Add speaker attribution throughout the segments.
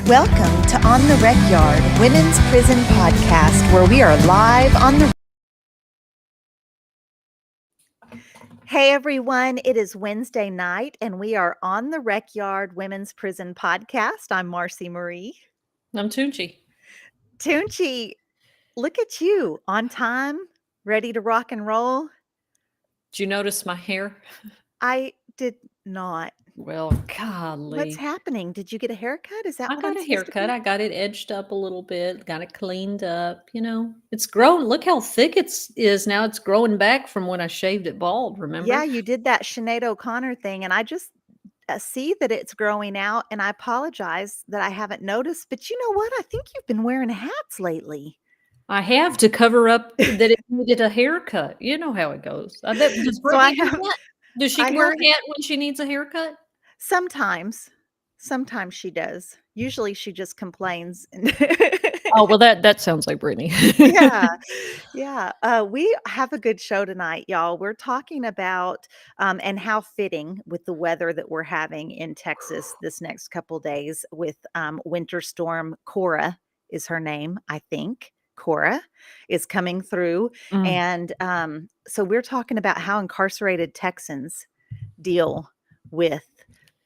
Speaker 1: Welcome to On the Recyard, Women's Prison Podcast, where we are live on the... Hey everyone, it is Wednesday night and we are On the Recyard, Women's Prison Podcast. I'm Marci Marie.
Speaker 2: I'm Toonchi.
Speaker 1: Toonchi, look at you, on time, ready to rock and roll.
Speaker 2: Did you notice my hair?
Speaker 1: I did not.
Speaker 2: Well, golly.
Speaker 1: What's happening? Did you get a haircut? Is that
Speaker 2: I
Speaker 1: what
Speaker 2: got
Speaker 1: I'm
Speaker 2: a
Speaker 1: supposed to
Speaker 2: haircut.
Speaker 1: be?
Speaker 2: I got it edged up a little bit, got it cleaned up. It's grown. Look how thick it is now. It's growing back from when I shaved it bald, remember?
Speaker 1: Yeah, you did that Sinead O'Connor thing, and I just see that it's growing out, and I apologize that I haven't noticed, but you know what? I think you've been wearing hats lately.
Speaker 2: I have to cover up that it needed a haircut. You know how it goes. Does Brittany do that? Does she wear a hat when she needs a haircut?
Speaker 1: Sometimes she does. Usually she just complains.
Speaker 2: Oh, well, that sounds like Brittany.
Speaker 1: Yeah. We have a good show tonight, y'all. We're talking about and how fitting with the weather that we're having in Texas this next couple days with Winter Storm Cora is her name, I think. Cora is coming through. And so we're talking about how incarcerated Texans deal with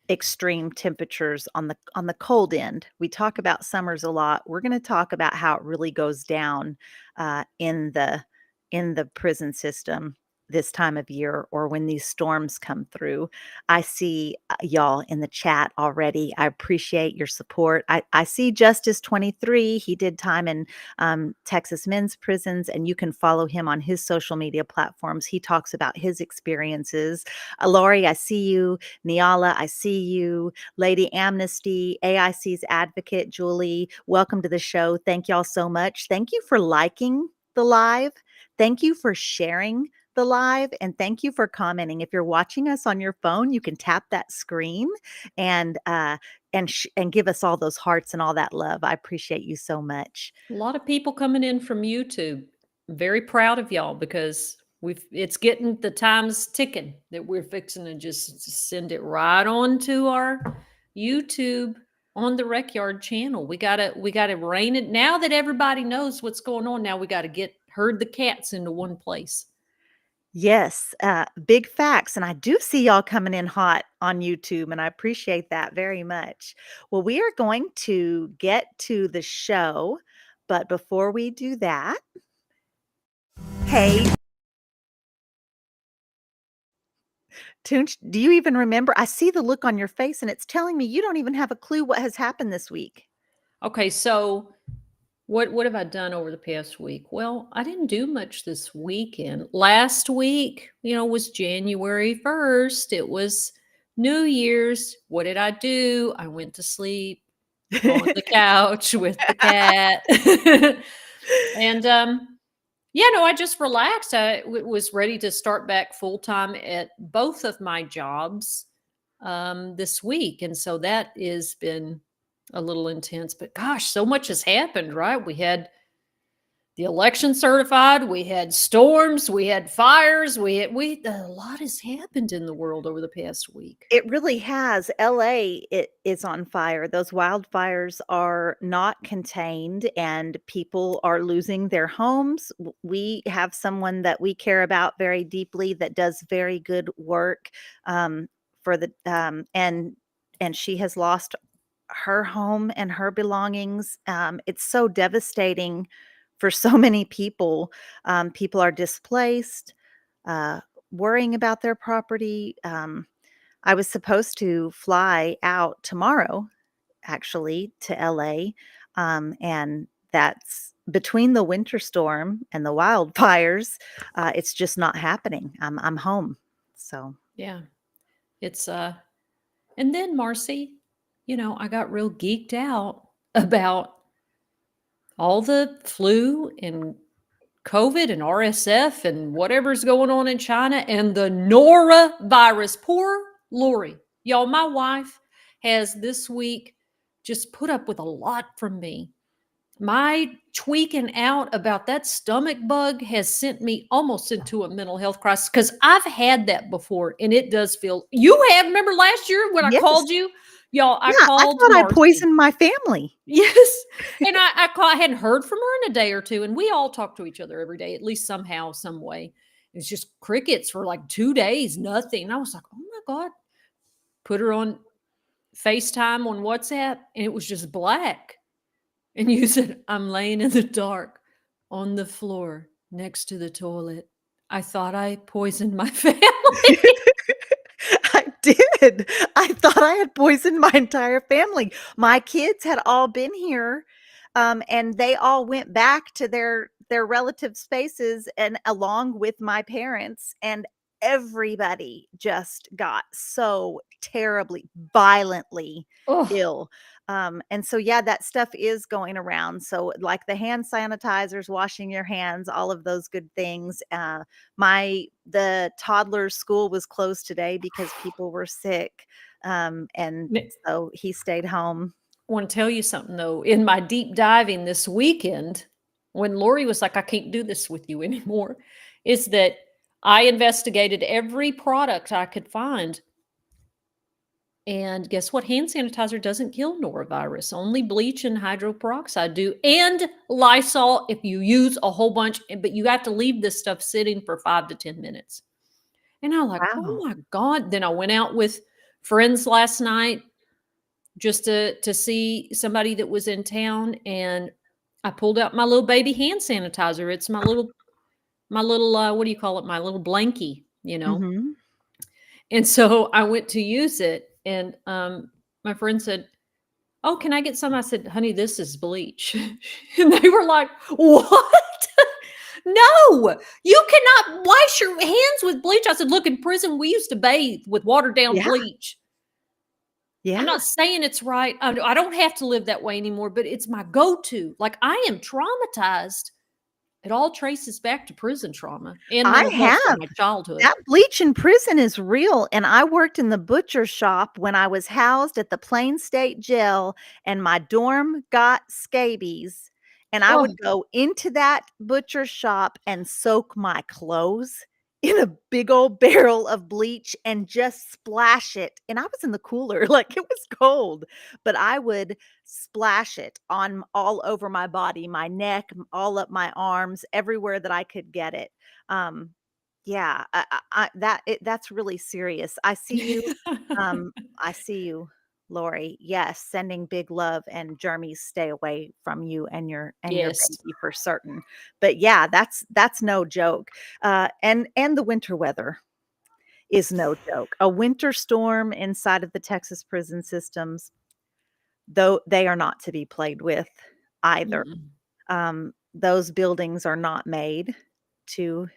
Speaker 1: extreme temperatures on the cold end. We talk about summers a lot. We're going to talk about how it really goes down in the prison system this time of year, or when these storms come through. I see y'all in the chat already. I appreciate your support. I see Justice 23. He did time in Texas men's prisons, and you can follow him on his social media platforms. He talks about his experiences. Lori, I see you. Niala, I see you. Lady Amnesty, AIC's advocate, Julie, welcome to the show. Thank y'all so much. Thank you for liking the live. Thank you for sharing the live, and thank you for commenting. If you're watching us on your phone, you can tap that screen and give us all those hearts and all that love. I appreciate you so much.
Speaker 2: A lot of people coming in from YouTube. I'm very proud of y'all because it's getting the time's ticking that we're fixing to just send it right on to our YouTube On the Recyard channel. We gotta rein it now that everybody knows what's going on. Now we gotta herd the cats into one place.
Speaker 1: Yes, big facts. And I do see y'all coming in hot on YouTube, and I appreciate that very much. Well, we are going to get to the show, but before we do that, hey, Toonch, do you even remember? I see the look on your face, and it's telling me you don't even have a clue what has happened this week.
Speaker 2: Okay, so what have I done over the past week? Well, I didn't do much this weekend. Last week, was January 1st. It was New Year's. What did I do? I went to sleep on the couch with the cat. And I just relaxed. I was ready to start back full time at both of my jobs this week. And so that has been a little intense, but gosh, so much has happened, right? We had the election certified, we had storms, we had fires, a lot has happened in the world over the past week.
Speaker 1: It really has. LA is on fire. Those wildfires are not contained, and people are losing their homes. We have someone that we care about very deeply that does very good work for the and she has lost her home and her belongings. It's so devastating for so many people. People are displaced, worrying about their property. I was supposed to fly out tomorrow, actually, to LA. And that's between the winter storm and the wildfires. It's just not happening. I'm home. So,
Speaker 2: yeah, it's, and then Marci, I got real geeked out about all the flu and COVID and RSF and whatever's going on in China and the norovirus. Poor Lori. Y'all, my wife has this week just put up with a lot from me. My tweaking out about that stomach bug has sent me almost into a mental health crisis because I've had that before, and it does feel. You have, remember last year when I
Speaker 1: yes.
Speaker 2: called you? Y'all, I
Speaker 1: Yeah, I
Speaker 2: called
Speaker 1: thought I
Speaker 2: Marci.
Speaker 1: poisoned my family.
Speaker 2: Yes, and I hadn't heard from her in a day or 2, and we all talk to each other every day, at least somehow, some way. It's just crickets for, like, 2 days, nothing, and I was like, "Oh my god." Put her on FaceTime on WhatsApp, and it was just black, and you said, "I'm laying in the dark on the floor next to the toilet. I thought I poisoned my family."
Speaker 1: I did. I thought I had poisoned my entire family. My kids had all been here, and they all went back to their relative spaces and along with my parents, and everybody just got so terribly, violently
Speaker 2: Oh,
Speaker 1: ill. And so, yeah, that stuff is going around. So, like the hand sanitizers, washing your hands, all of those good things. The toddler's school was closed today because people were sick, and so he stayed home.
Speaker 2: wanna tell you something, though. In my deep diving this weekend, when Lori was like, "I can't do this with you anymore," is that I investigated every product I could find. And guess what? Hand sanitizer doesn't kill norovirus. Only bleach and hydroperoxide do, and Lysol if you use a whole bunch, but you have to leave this stuff sitting for 5 to 10 minutes. And I'm like, "Oh
Speaker 1: Wow.
Speaker 2: my god." Then I went out with friends last night just to see somebody that was in town, and I pulled out my little baby hand sanitizer. It's my little, what do you call it? My little blankie, you know?
Speaker 1: Mhm.
Speaker 2: And so I went to use it, and, my friend said, "Oh, can I get some?" I said, "Honey, this is bleach." And they were like, "What?" "No, you cannot wash your hands with bleach." I said, "Look, in prison, we used to bathe with watered down
Speaker 1: Yeah,
Speaker 2: bleach." I'm
Speaker 1: yeah.
Speaker 2: not saying it's right. I don't have to live that way anymore, but it's my go-to. Like, I am traumatized. It all traces back to prison trauma and
Speaker 1: I
Speaker 2: mental health from
Speaker 1: have.
Speaker 2: my childhood.
Speaker 1: That bleach in prison is real, and I worked in the butcher shop when I was housed at the Plain State Jail, and my dorm got scabies, and I
Speaker 2: Oh,
Speaker 1: would go into that butcher shop and soak my clothes in a big old barrel of bleach and just splash it, and I was in the cooler, like, it was cold, but I would splash it on all over my body, my neck, all up my arms, everywhere that I could get it. Um, yeah, that's really serious. I see you, Lori. Yes, sending big love and germies stay away from you and your
Speaker 2: yes.
Speaker 1: baby for certain. But yeah, that's no joke. And the winter weather is no joke. A winter storm inside of the Texas prison systems, though they are not to be played with either.
Speaker 2: Mm-mm.
Speaker 1: Those buildings are not made to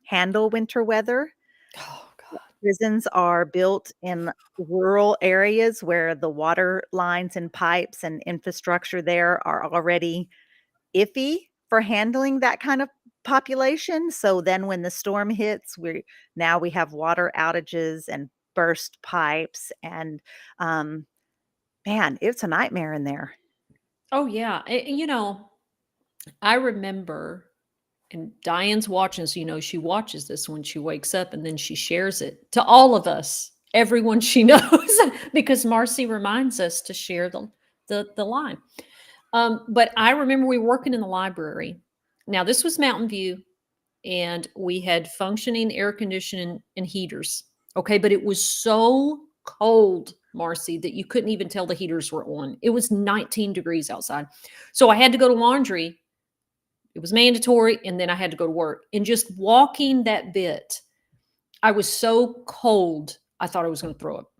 Speaker 1: handle winter weather.
Speaker 2: Oh, God.
Speaker 1: Prisons are built in rural areas where the water lines and pipes and infrastructure there are already iffy for handling that kind of population. So then when the storm hits, we have water outages and burst pipes and, um, man, it's a nightmare in there.
Speaker 2: Oh, yeah. I remember, and Diane's watching, so she watches this when she wakes up, and then she shares it to all of us, everyone she knows, because Marcy reminds us to share the line. But I remember we were working in the library. Now, this was Mountain View, and we had functioning air conditioning and heaters. Okay, but it was so cold, Marcy, that you couldn't even tell the heaters were on. It was 19 degrees outside. So I had to go to laundry. It was mandatory, and then I had to go to work. And just walking that bit, I was so cold, I thought I was going to throw up.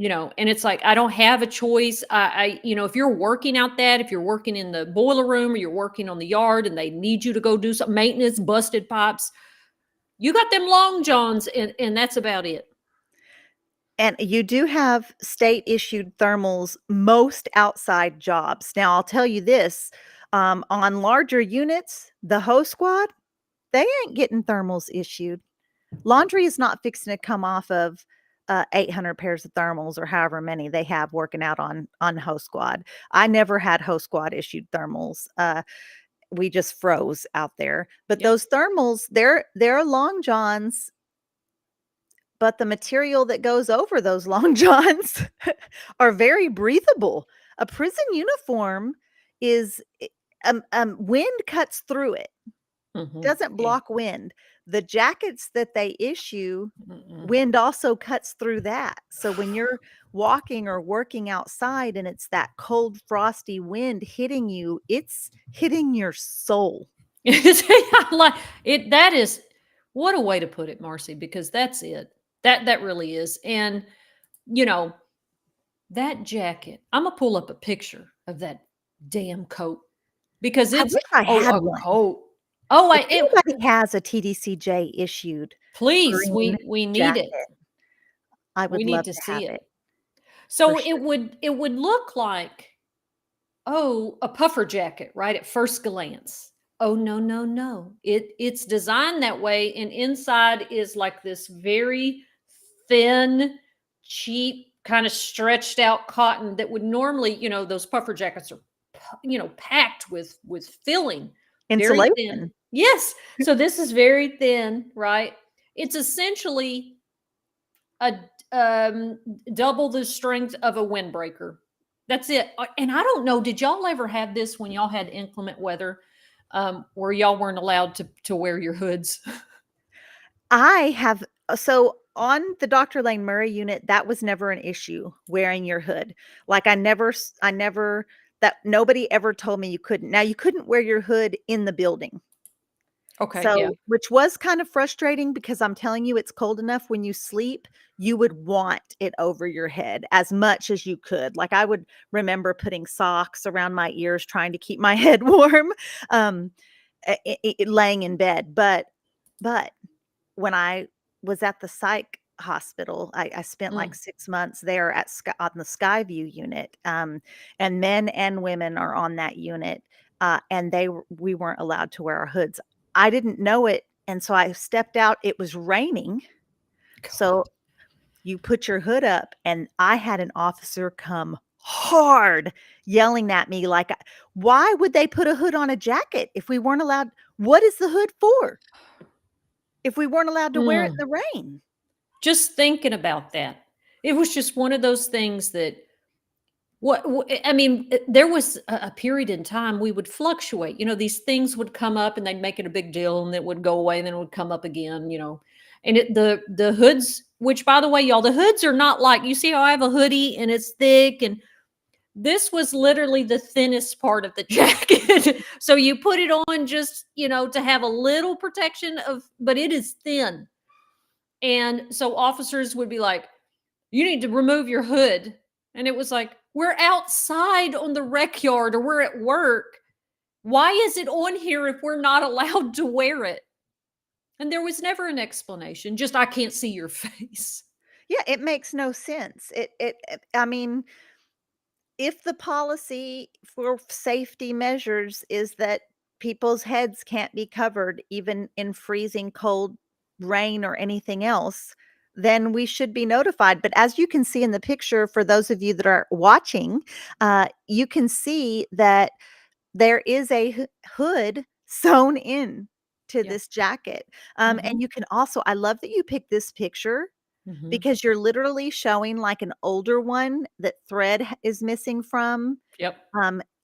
Speaker 2: And it's like I don't have a choice. If you're working out that, if you're working in the boiler room or you're working on the yard and they need you to go do some maintenance, busted pipes, you got them long johns, and that's about it.
Speaker 1: And you do have state issued thermals most outside jobs. Now, I'll tell you this, on larger units, the host squad, they ain't getting thermals issued. Laundry is not fixing to come off of, 800 pairs of thermals or however many they have working out on host squad. I never had host squad issued thermals. We just froze out there. But
Speaker 2: Yep.
Speaker 1: those thermals, they're long johns, but the material that goes over those long johns are very breathable. A prison uniform is wind cuts through it, doesn't
Speaker 2: Yeah.
Speaker 1: block wind. The jackets that they issue,
Speaker 2: Mm-mm.
Speaker 1: wind also cuts through that. So when you're walking or working outside and it's that cold, frosty wind hitting you, it's hitting your soul.
Speaker 2: I like it. That is what a way to put it, Marcy, because that's it. That really is. And you know, that jacket, I'm gonna pull up a picture of that damn coat because
Speaker 1: I
Speaker 2: it's
Speaker 1: wish I had
Speaker 2: a
Speaker 1: one.
Speaker 2: coat. Oh,
Speaker 1: If
Speaker 2: I it
Speaker 1: anybody has a TDCJ issued
Speaker 2: please,
Speaker 1: green
Speaker 2: we need it.
Speaker 1: jacket, I
Speaker 2: We
Speaker 1: would
Speaker 2: need
Speaker 1: love
Speaker 2: to
Speaker 1: to
Speaker 2: see
Speaker 1: have
Speaker 2: it.
Speaker 1: it for
Speaker 2: So
Speaker 1: sure.
Speaker 2: it would look like, oh, a puffer jacket, right, at first glance. Oh, no, no, no. It's designed that way, and inside is like this very thin, cheap, kind of stretched out cotton that would normally, those puffer jackets are, packed with filling, very thin.
Speaker 1: Insulation.
Speaker 2: Yes. So this is very thin, right? It's essentially a double the strength of a windbreaker. That's it. And I don't know, did y'all ever have this when y'all had inclement weather, where y'all weren't allowed to wear your hoods?
Speaker 1: I have so on the Dr. Lane Murray unit, that was never an issue, wearing your hood. Like, I never that nobody ever told me you couldn't. Now, you couldn't wear your hood in the building.
Speaker 2: Okay, yeah.
Speaker 1: So which was kind of frustrating because I'm telling you, it's cold enough when you sleep, you would want it over your head as much as you could. Like, I would remember putting socks around my ears trying to keep my head warm, um, laying in bed. But when I was at the psych hospital, I spent like
Speaker 2: Mm,
Speaker 1: 6 months there at on the Skyview unit, and men and women are on that unit, and we weren't allowed to wear our hoods. I didn't know it, and so I stepped out. It was raining,
Speaker 2: God.
Speaker 1: so you put your hood up, and I had an officer come hard yelling at me like, "Why would they put a hood on a jacket if we weren't allowed? What is the hood for if we weren't allowed to wear it in
Speaker 2: Mm.
Speaker 1: the rain?"
Speaker 2: Just thinking about that. It was just one of those things that I mean, there was a period in time we would fluctuate. These things would come up and they'd make it a big deal, and it would go away, and then it would come up again. And the hoods, which by the way, y'all, the hoods are not like, you see how I have a hoodie and it's thick, and this was literally the thinnest part of the jacket. So you put it on just to have a little protection but it is thin. And so officers would be like, you need to remove your hood. And it was like, we're outside on the rec yard or we're at work. Why is it on here if we're not allowed to wear it? And there was never an explanation, just I can't see your face.
Speaker 1: Yeah, it makes no sense. I mean, if the policy for safety measures is that people's heads can't be covered even in freezing cold rain or anything else, then we should be notified. But as you can see in the picture, for those of you that are watching, you can see that there is a hood sewn in to
Speaker 2: Yeah.
Speaker 1: this jacket. And
Speaker 2: Mhm.
Speaker 1: you can also, I love that you picked this picture
Speaker 2: Mhm.
Speaker 1: because you're literally showing, like, an older one that thread is missing from,
Speaker 2: Yep.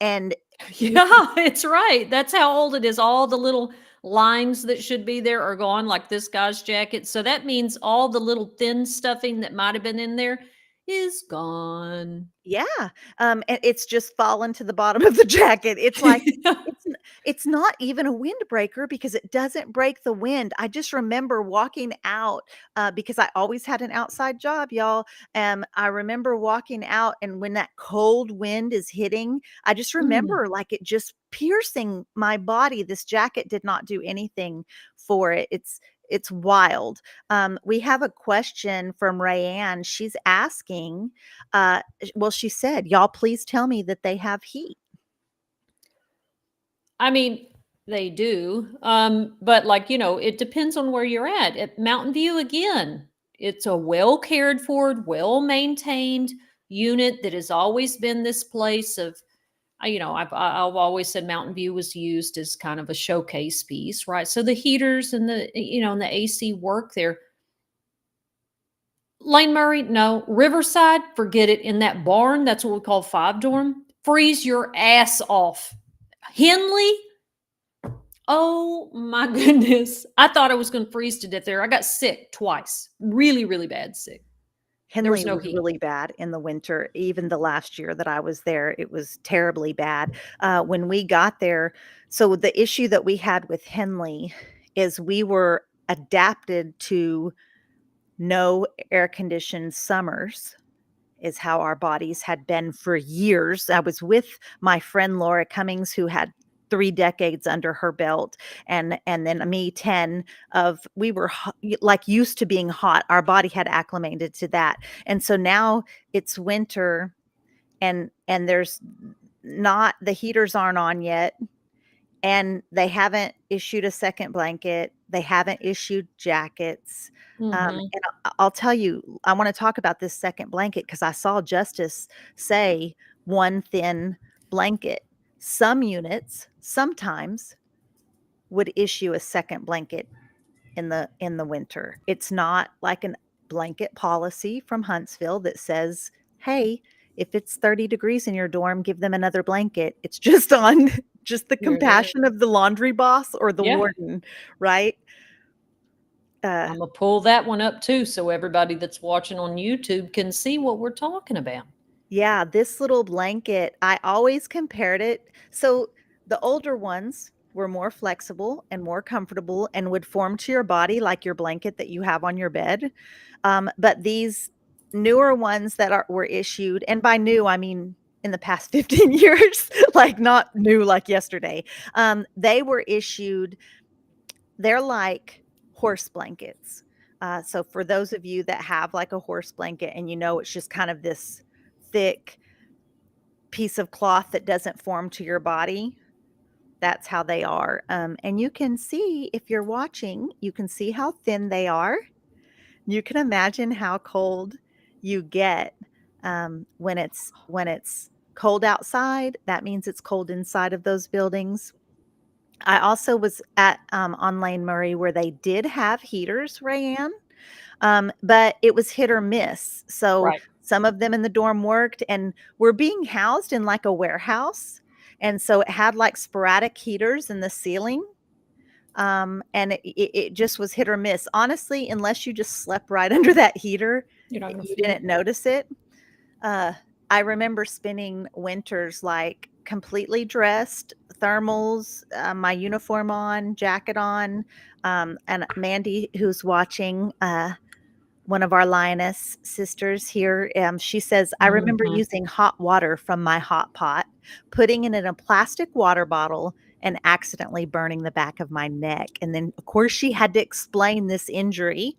Speaker 1: and you can
Speaker 2: Yeah, it's right. That's how old it is. All the little lines that should be there are gone, like this guy's jacket. So that means all the little thin stuffing that might have been in there is gone.
Speaker 1: yeah, and it's just fallen to the bottom of the jacket. It's like it's not even a windbreaker because it doesn't break the wind. I just remember walking out, because I always had an outside job, y'all. I remember walking out, and when that cold wind is hitting, I just
Speaker 2: Mm.
Speaker 1: remember, like, it just piercing my body. This jacket did not do anything for it. It's wild. We have a question from Rayanne. She's asking, well, she said, "Y'all please tell me that they have heat."
Speaker 2: I mean, they do. But like, it depends on where you're at. At Mountain View, again, it's a well cared for, well maintained unit that has always been this place of, I've always said Mountain View was used as kind of a showcase piece, right? So the heaters and the AC work there. Lane Murray, no. Riverside, forget it. In that barn, that's what we call 5 dorm. Freeze your ass off. Henley, oh my goodness. I thought I was going to freeze to death there. I got sick twice. Really, really bad sick. There was
Speaker 1: Henley
Speaker 2: no
Speaker 1: was
Speaker 2: heat.
Speaker 1: really bad in the winter. Even the last year that I was there, it was terribly bad. When we got there, so the issue that we had with Henley is we were adapted to no air conditioned summers, is how our bodies had been for years. I was with my friend Laura Cummings, who had 3 decades under her belt, and then me 10 of we were like used to being hot. Our body had acclimated to that. And so now it's winter and there's not the heaters aren't on yet, and they haven't issued a second blanket. They haven't issued jackets.
Speaker 2: Hmm.
Speaker 1: And I'll tell you, I want to talk about this second blanket because I saw Justice say one thin blanket. Some units sometimes would issue a second blanket in the winter. It's not like an blanket policy from Huntsville that says, "Hey, if it's 30 degrees in your dorm, give them another blanket." It's just on just the
Speaker 2: Yeah.
Speaker 1: compassion of the laundry boss or the
Speaker 2: Yeah.
Speaker 1: warden, right? Uh,
Speaker 2: I'm going to pull that one up too so everybody that's watching on YouTube can see what we're talking about.
Speaker 1: yeah, this little blanket, I always compared it. So the older ones were more flexible and more comfortable and would form to your body like your blanket that you have on your bed. But these newer ones that were issued, and by new, I mean in the past 15 years, like not new like yesterday, they were issued, they're like horse blankets. So for those of you that have like a horse blanket and you know it's just kind of this thick piece of cloth that doesn't form to your body, that's how they are. And you can see, if you're watching, you can see how thin they are. You can imagine how cold you get when it's cold outside. That means it's cold inside of those buildings. I also was at on Lane Murray where they did have heaters, Rayanne, but it was hit or miss. So
Speaker 2: Right.
Speaker 1: some of them in the dorm worked, and we're being housed in like a warehouse, and so it had like sporadic heaters in the ceiling. And it just was hit or miss. Honestly, unless you just slept right under that heater
Speaker 2: You're not
Speaker 1: and
Speaker 2: going to
Speaker 1: you
Speaker 2: feel it.
Speaker 1: didn't notice it. Uh, I remember spending winters like completely dressed, thermals, my uniform on, jacket on. And Mandy, who's watching, one of our lioness sisters here, she says, "I remember
Speaker 2: Hmm.
Speaker 1: using hot water from my hot pot, putting it in a plastic water bottle, and accidentally burning the back of my neck." And then, of course, she had to explain this injury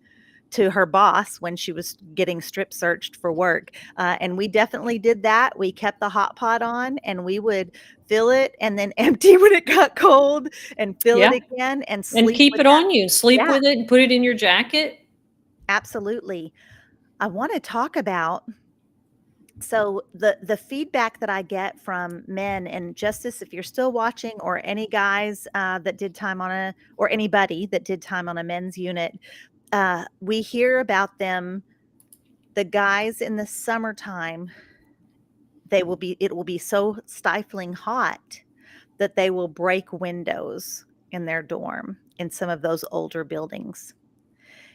Speaker 1: to her boss when she was getting strip searched for work. And we definitely did that. We kept the hot pot on and we would fill it and then empty when it got cold and fill it
Speaker 2: Yeah.
Speaker 1: again and
Speaker 2: And
Speaker 1: sleep
Speaker 2: keep
Speaker 1: with
Speaker 2: it
Speaker 1: that.
Speaker 2: on you. Sleep
Speaker 1: Yeah,
Speaker 2: with it and put it in your jacket.
Speaker 1: absolutely. I want to talk about, so the feedback that I get from men, and Justice, if you're still watching, or any guys that did time on a, or anybody that did time on a men's unit, we hear about them. The guys in the summertime, it will be so stifling hot that they will break windows in their dorm in some of those older buildings.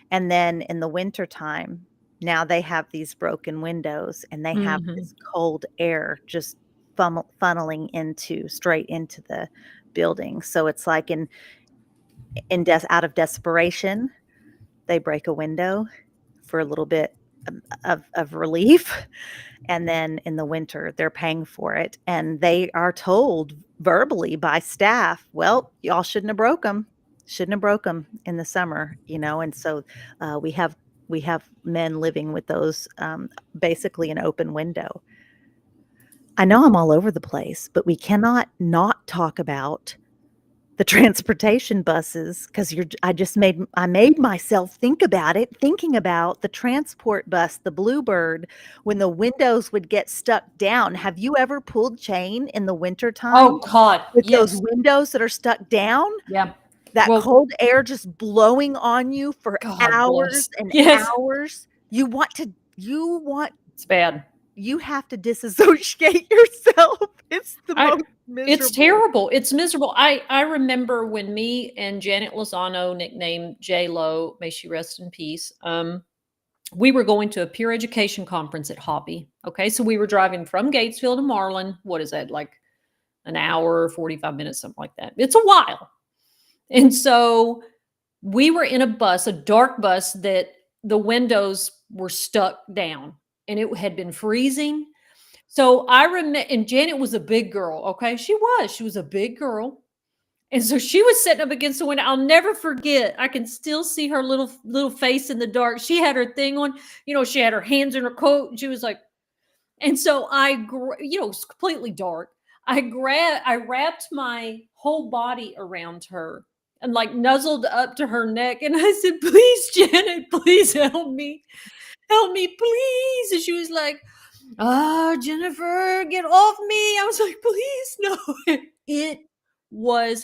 Speaker 1: And then in the wintertime, now they have these broken windows and they have
Speaker 2: Hmm.
Speaker 1: this cold air just funneling straight into the building. So it's like out of desperation, they break a window for a little bit of relief. And then in the winter, they're paying for it. And they are told verbally by staff, "Well, y'all shouldn't have broke them. Shouldn't have broke them in the summer," you know. And so we have men living with those, basically an open window. I know I'm all over the place, but we cannot not talk about the transportation buses, because I made myself think about it, thinking about the transport bus, the Bluebird, when the windows would get stuck down. Have you ever pulled chain in the wintertime
Speaker 2: Oh, God.
Speaker 1: with those
Speaker 2: Yes.
Speaker 1: windows that are stuck down?
Speaker 2: Yeah.
Speaker 1: That
Speaker 2: Well,
Speaker 1: cold air just blowing on you for
Speaker 2: God
Speaker 1: hours
Speaker 2: bless.
Speaker 1: and
Speaker 2: Yes.
Speaker 1: hours? you want
Speaker 2: It's bad.
Speaker 1: you have to disassociate yourself. It's the
Speaker 2: I
Speaker 1: most
Speaker 2: It's
Speaker 1: miserable.
Speaker 2: terrible. It's miserable. I remember when me and Janet Lozano, nicknamed J Lo, may she rest in peace. We were going to a peer education conference at Hobby. Okay, so we were driving from Gatesville to Marlin. What is that, like an hour, 45 minutes, something like that? It's a while. And so we were in a bus, a dark bus that the windows were stuck down, and it had been freezing. So I remember, and Janet was a big girl. Okay, she was a big girl. And so she was sitting up against the window. I'll never forget. I can still see her little face in the dark. She had her thing on. She had her hands in her coat. And she was like, and so it was completely dark. I wrapped my whole body around her and like nuzzled up to her neck. And I said, "Please, Janet, please help me, please." And she was like, Jennifer, get off me. I was like, "Please, no." It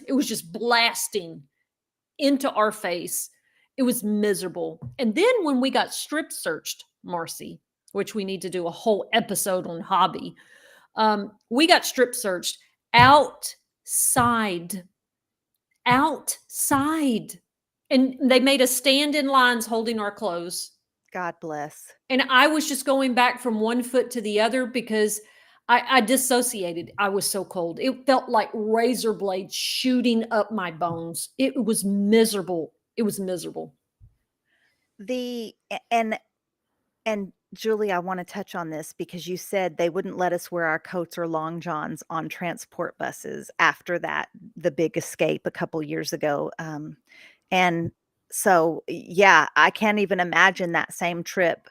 Speaker 2: it was just blasting into our face. It was miserable. And then when we got strip searched, Marcy, which we need to do a whole episode on Hobby, we got strip searched outside, outside. And they made us stand in lines holding our clothes.
Speaker 1: God bless.
Speaker 2: And I was just going back from one foot to the other because I dissociated. I was so cold. It felt like razor blades shooting up my bones. It was miserable. It was miserable.
Speaker 1: The and Julie, I want to touch on this because you said they wouldn't let us wear our coats or long johns on transport buses after that, the big escape a couple years ago. And so, yeah, I can't even imagine that same trip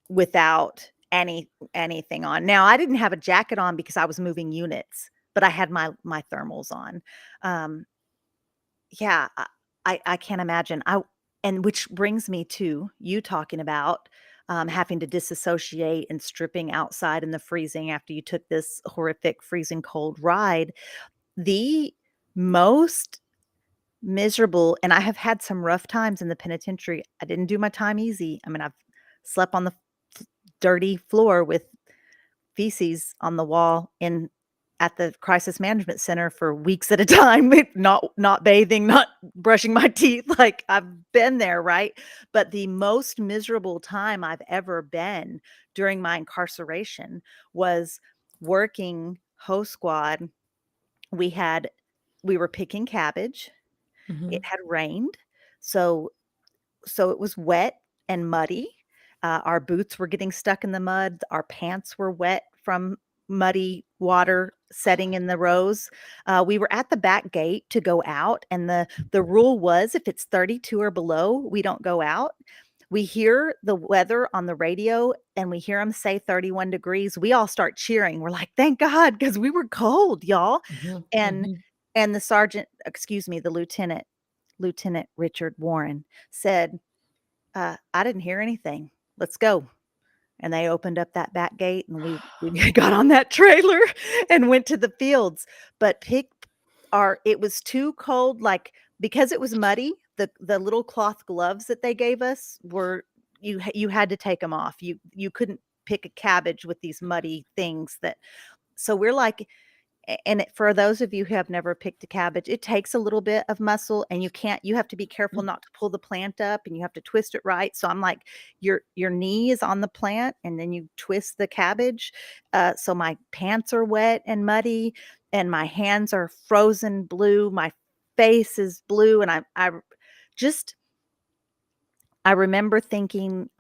Speaker 1: without anything on. Now, I didn't have a jacket on because I was moving units, but I had my thermals on. Um, yeah, I can't imagine. And which brings me to you talking about having to disassociate and stripping outside in the freezing after you took this horrific freezing cold ride. The most miserable, and I have had some rough times in the penitentiary. I didn't do my time easy. I mean, I've slept on the dirty floor with feces on the wall in at the crisis management center for weeks at a time, not bathing, not brushing my teeth. Like, I've been there, right? But the most miserable time I've ever been during my incarceration was working host squad. We were picking cabbage. It
Speaker 2: Mhm.
Speaker 1: had rained, so it was wet and muddy. Our boots were getting stuck in the mud. Our pants were wet from muddy water setting in the rows. We were at the back gate to go out, and the rule was if it's 32 or below, we don't go out. We hear the weather on the radio, and we hear them say 31 degrees. We all start cheering. We're like, "Thank God," because we were cold, y'all.
Speaker 2: Mhm.
Speaker 1: And
Speaker 2: Mhm.
Speaker 1: and the sergeant, excuse me, the Lieutenant Richard Warren said, "I didn't hear anything. Let's go." And they opened up that back gate, and we got on that trailer and went to the fields. But it was too cold, like, because it was muddy, the little cloth gloves that they gave us were you had to take them off. You couldn't pick a cabbage with these muddy things that so we're like for those of you who have never picked a cabbage, it takes a little bit of muscle, and you have to be careful not to pull the plant up, and you have to twist it right. So I'm like, your knee is on the plant, and then you twist the cabbage. So my pants are wet and muddy, and my hands are frozen blue. My face is blue, and just I remember thinking,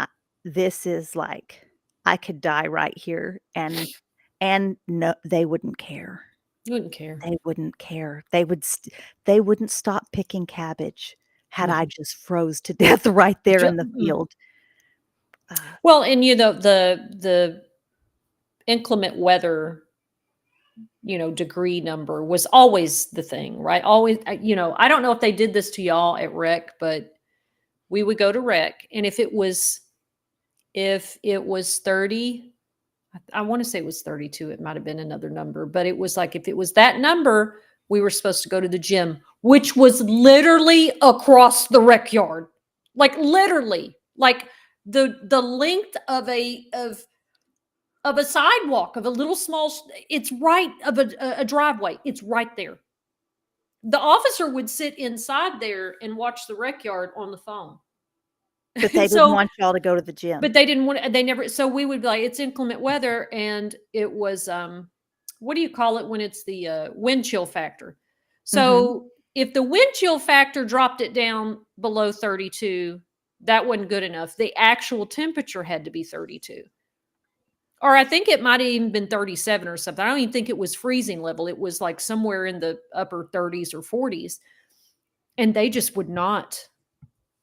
Speaker 1: this is like I could die right here, and no, they wouldn't care.
Speaker 2: You wouldn't care.
Speaker 1: They wouldn't care. They wouldn't stop picking cabbage had
Speaker 2: No.
Speaker 1: I just froze to death right there
Speaker 2: Ju
Speaker 1: in the
Speaker 2: mm.
Speaker 1: field. Uh,
Speaker 2: Well, and the inclement weather, degree number was always the thing, right? Always, I don't know if they did this to y'all at rec, but we would go to rec, and if it was 30, I want to say it was 32, it might have been another number, but it was like if it was that number, we were supposed to go to the gym, which was literally across the rec yard. Like literally. Like the length of a sidewalk, of a little small, it's right of a driveway. It's right there. The officer would sit inside there and watch the rec yard on the phone.
Speaker 1: But they didn't
Speaker 2: So,
Speaker 1: want y'all to go to the
Speaker 2: but
Speaker 1: gym.
Speaker 2: they didn't want, they never, so we would be like, it's inclement weather. And it was, what do you call it when it's the wind chill factor?
Speaker 1: Mhm.
Speaker 2: So if the wind chill factor dropped it down below 32, that wasn't good enough. The actual temperature had to be 32. Or I think it might have even been 37 or something. I don't even think it was freezing level. It was like somewhere in the upper 30s or 40s. And they just would not.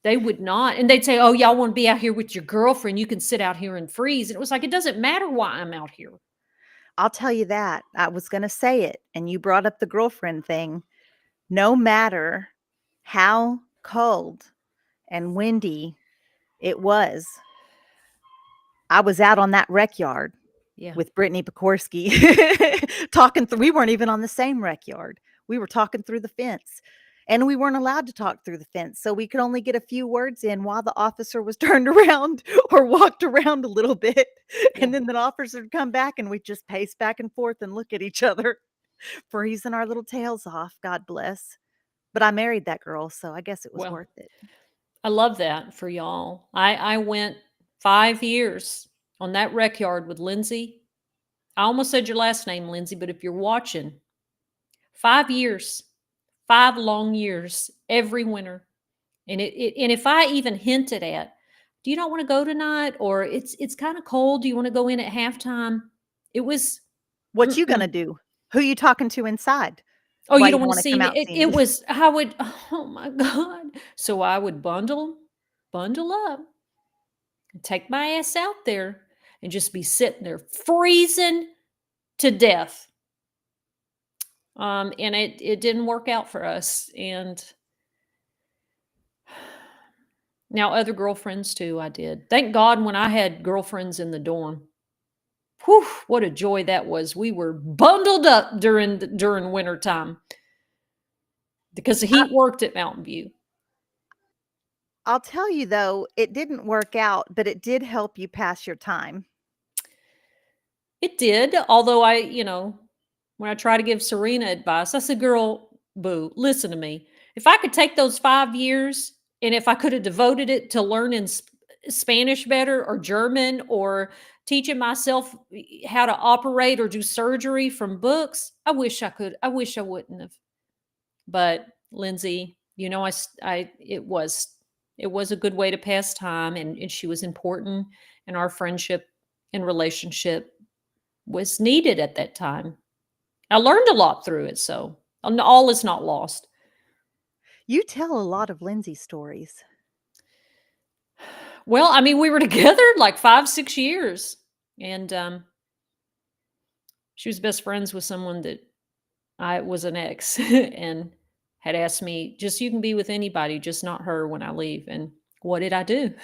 Speaker 2: They would not. And they'd say, "Oh, y'all want to be out here with your girlfriend? You can sit out here and freeze." And it was like, it doesn't matter why I'm out here.
Speaker 1: I'll tell you that. I was gonna say it, and you brought up the girlfriend thing. No matter how cold and windy it was, I was out on that rec yard
Speaker 2: Yeah.
Speaker 1: with Brittany Pekorski talking through, we weren't even on the same rec yard. We were talking through the fence, and we weren't allowed to talk through the fence, so we could only get a few words in while the officer was turned around or walked around a little bit,
Speaker 2: Yeah.
Speaker 1: and then the officer would come back, and we'd just pace back and forth and look at each other, freezing our little tails off, God bless. But I married that girl, so I guess it was
Speaker 2: Well,
Speaker 1: worth it.
Speaker 2: I love that for y'all. I went 5 years on that rec yard with Lindsay. I almost said your last name, Lindsay, but if you're watching, 5 years, 5 long years, every winter. And if I even hinted at, do you not want to go tonight? Or it's kind of cold. Do you want to go in at halftime? It was,
Speaker 1: What you
Speaker 2: mm-mm.
Speaker 1: gonna do? Who you talking to inside?
Speaker 2: Oh,
Speaker 1: Why
Speaker 2: you
Speaker 1: you
Speaker 2: don't
Speaker 1: don't
Speaker 2: want to
Speaker 1: wanna
Speaker 2: see
Speaker 1: come
Speaker 2: me.
Speaker 1: out and
Speaker 2: It,
Speaker 1: see
Speaker 2: it
Speaker 1: me?
Speaker 2: was, I would, oh my God. So I would bundle up, and take my ass out there and just be sitting there freezing to death. And it didn't work out for us. And now other girlfriends too, I did. Thank God when I had girlfriends in the dorm. Whew, what a joy that was. We were bundled up during winter time because the
Speaker 1: I
Speaker 2: heat worked at Mountain View.
Speaker 1: I'll tell you though, it didn't work out, but it did help you pass your time.
Speaker 2: It did, although when I try to give Serena advice, I said, "Girl, boo, listen to me. If I could take those 5 years and if I could have devoted it to learning Spanish better or German or teaching myself how to operate or do surgery from books, I wish I could. I wish I wouldn't have." But Lindsay, it was a good way to pass time, and she was important, and our friendship and relationship was needed at that time. I learned a lot through it, so all is not lost.
Speaker 1: You tell a lot of Lindsay stories.
Speaker 2: Well, I mean, we were together like 5, 6 years, and she was best friends with someone that I was an ex, and had asked me, "Just you can be with anybody, just not her when I leave." And what did I do?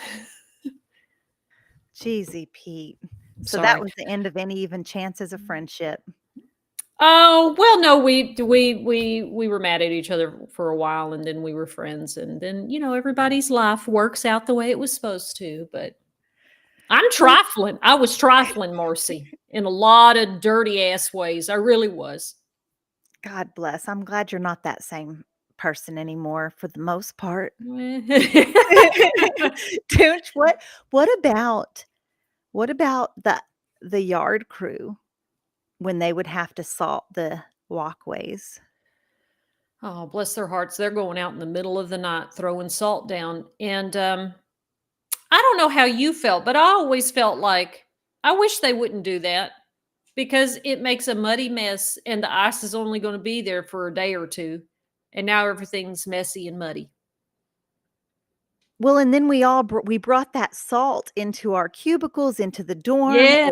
Speaker 1: Jeezy Pete.
Speaker 2: I'm
Speaker 1: So that
Speaker 2: sorry.
Speaker 1: was the end of any even chances of friendship.
Speaker 2: Oh, well, no, we were mad at each other for a while, and then we were friends, and then, everybody's life works out the way it was supposed to, but I'm
Speaker 1: Well,
Speaker 2: trifling. I was trifling, Marcy, in a lot of dirty ass ways. I really was.
Speaker 1: God bless. I'm glad you're not that same person anymore for the most part. Tooch, what about what about the yard crew when they would have to salt the walkways?
Speaker 2: Oh, bless their hearts. They're going out in the middle of the night throwing salt down. And I don't know how you felt, but I always felt like I wish they wouldn't do that because it makes a muddy mess and the ice is only going to be there for a day or two. And now everything's messy and muddy.
Speaker 1: Well, and then we brought that salt into our cubicles, into the dorm.
Speaker 2: Yeah.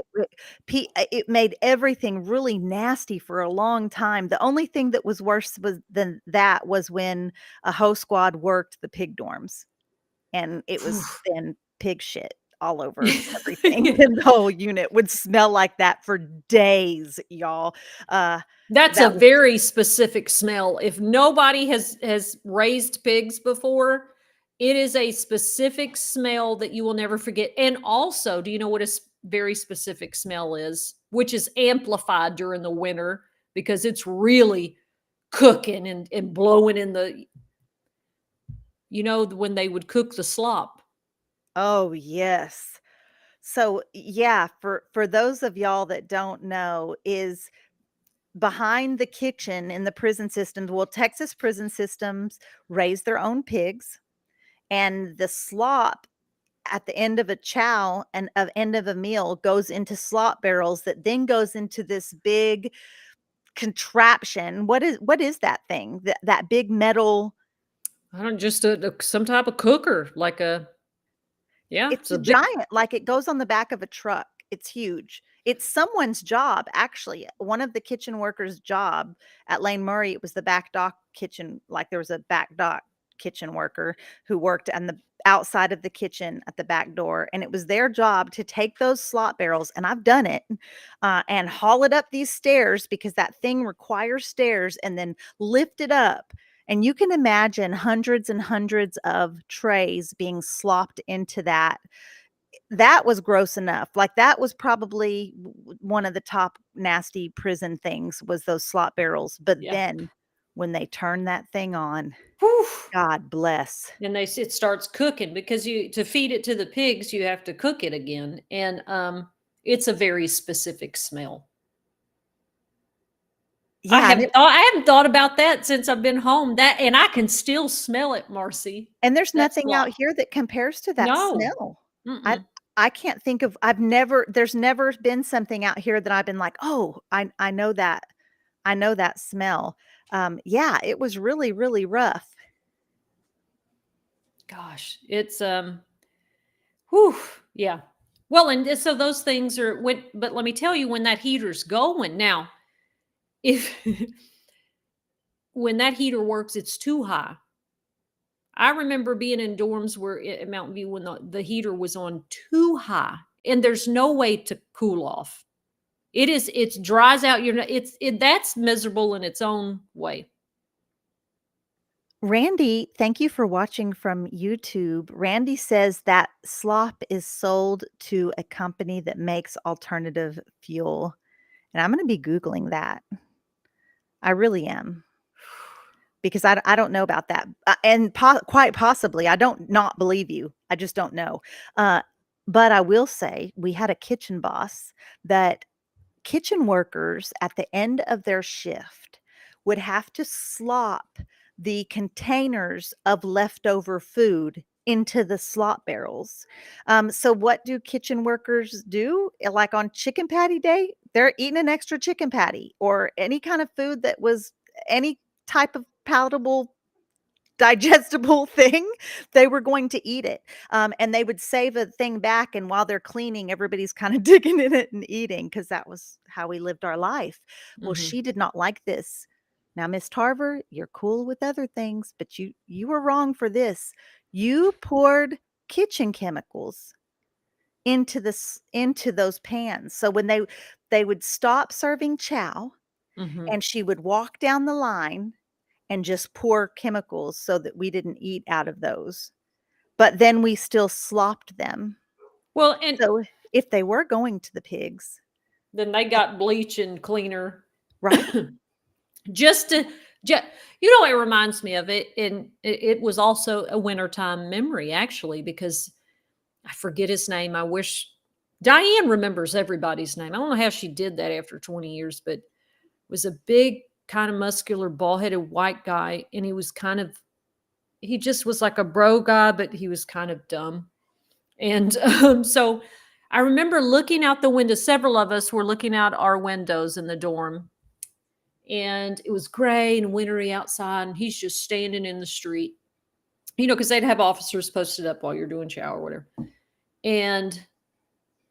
Speaker 1: It made everything really nasty for a long time. The only thing that was worse than that was when a host squad worked the pig dorms, and it was then pig shit all over everything, and the whole unit would smell like that for days, y'all.
Speaker 2: That's a
Speaker 1: That was
Speaker 2: very specific smell. If nobody has raised pigs before, It is a specific smell that you will never forget. And also, do you know what a very specific smell is? Which is amplified during the winter because it's really cooking and blowing in the, when they would cook the slop.
Speaker 1: Oh, yes. So, yeah, for those of y'all that don't know, is behind the kitchen in the prison systems, well, Texas prison systems raise their own pigs, and the slop at the end of a chow and of end of a meal goes into slop barrels that then goes into this big contraption. What is that thing? That big metal.
Speaker 2: I don't just some type of cooker, like a yeah,
Speaker 1: It's
Speaker 2: it's
Speaker 1: a
Speaker 2: a big
Speaker 1: giant, like, it goes on the back of a truck. It's huge. It's someone's job, actually. One of the kitchen workers' job at Lane Murray, it was the back dock kitchen, like, there was a back dock kitchen worker who worked on the outside of the kitchen at the back door, and it was their job to take those slot barrels, and I've done it, and haul it up these stairs because that thing requires stairs, and then lift it up, and you can imagine hundreds and hundreds of trays being slopped into that. That was gross enough. Like, that was probably one of the top nasty prison things was those slop barrels, but
Speaker 2: yeah.
Speaker 1: then when they turn that thing on,
Speaker 2: Whew.
Speaker 1: God bless.
Speaker 2: And it starts cooking because you to feed it to the pigs, you have to cook it again, and it's a very specific smell.
Speaker 1: Yeah,
Speaker 2: I haven't thought about that since I've been home. That and I can still smell it, Marcy.
Speaker 1: and there's
Speaker 2: That
Speaker 1: nothing out
Speaker 2: slop.
Speaker 1: here that compares to that
Speaker 2: No.
Speaker 1: smell. I
Speaker 2: Mm-mm.
Speaker 1: I can't think of there's never been something out here that I've been like, "Oh, I know that. I know that smell." Yeah, it was really, really rough.
Speaker 2: Gosh, it's whew, yeah. Well, and so those things are but let me tell you, when that heater's going now, if when that heater works, it's too high. I remember being in dorms where at Mountain View when the heater was on too high, and there's no way to cool off. It dries out your that's miserable in its own way.
Speaker 1: Randy, thank you for watching from YouTube. Randy says that slop is sold to a company that makes alternative fuel, and I'm gonna be Googling that. I really am, because I don't know about that, and quite possibly, I don't not believe you. I just don't know. Uh, but I will say we had a kitchen boss that kitchen workers at the end of their shift would have to slop the containers of leftover food into the slop barrels. So what do kitchen workers do? Like on chicken patty day, they're eating an extra chicken patty or any kind of food that was any type of palatable digestible thing, they were going to eat it. And they would save a thing back, and while they're cleaning, everybody's kinda digging in it and eating because that was how we lived our life. Well,
Speaker 2: Mhm.
Speaker 1: she did not like this. Now, Miss Tarver, you're cool with other things, but you were wrong for this. You poured kitchen chemicals into those pans. So when they would stop serving chow,
Speaker 2: Mhm.
Speaker 1: and she would walk down the line and just pour chemicals so that we didn't eat out of those. But then we still slopped them.
Speaker 2: Well, and
Speaker 1: So if they were going to the pigs,
Speaker 2: then they got bleach and cleaner
Speaker 1: right?
Speaker 2: just to just it reminds me of it, and it was also a wintertime memory actually because I forget his name. I wish Diane remembers everybody's name. I don't know how she did that after 20 years, but was a big, kind of muscular, bald-headed white guy, and he just was like a bro guy, but he was kind of dumb. And so I remember looking out the window. Several of us were looking out our windows in the dorm, and it was gray and wintry outside, and he's just standing in the street, because they'd have officers posted up while you're doing chow or whatever. And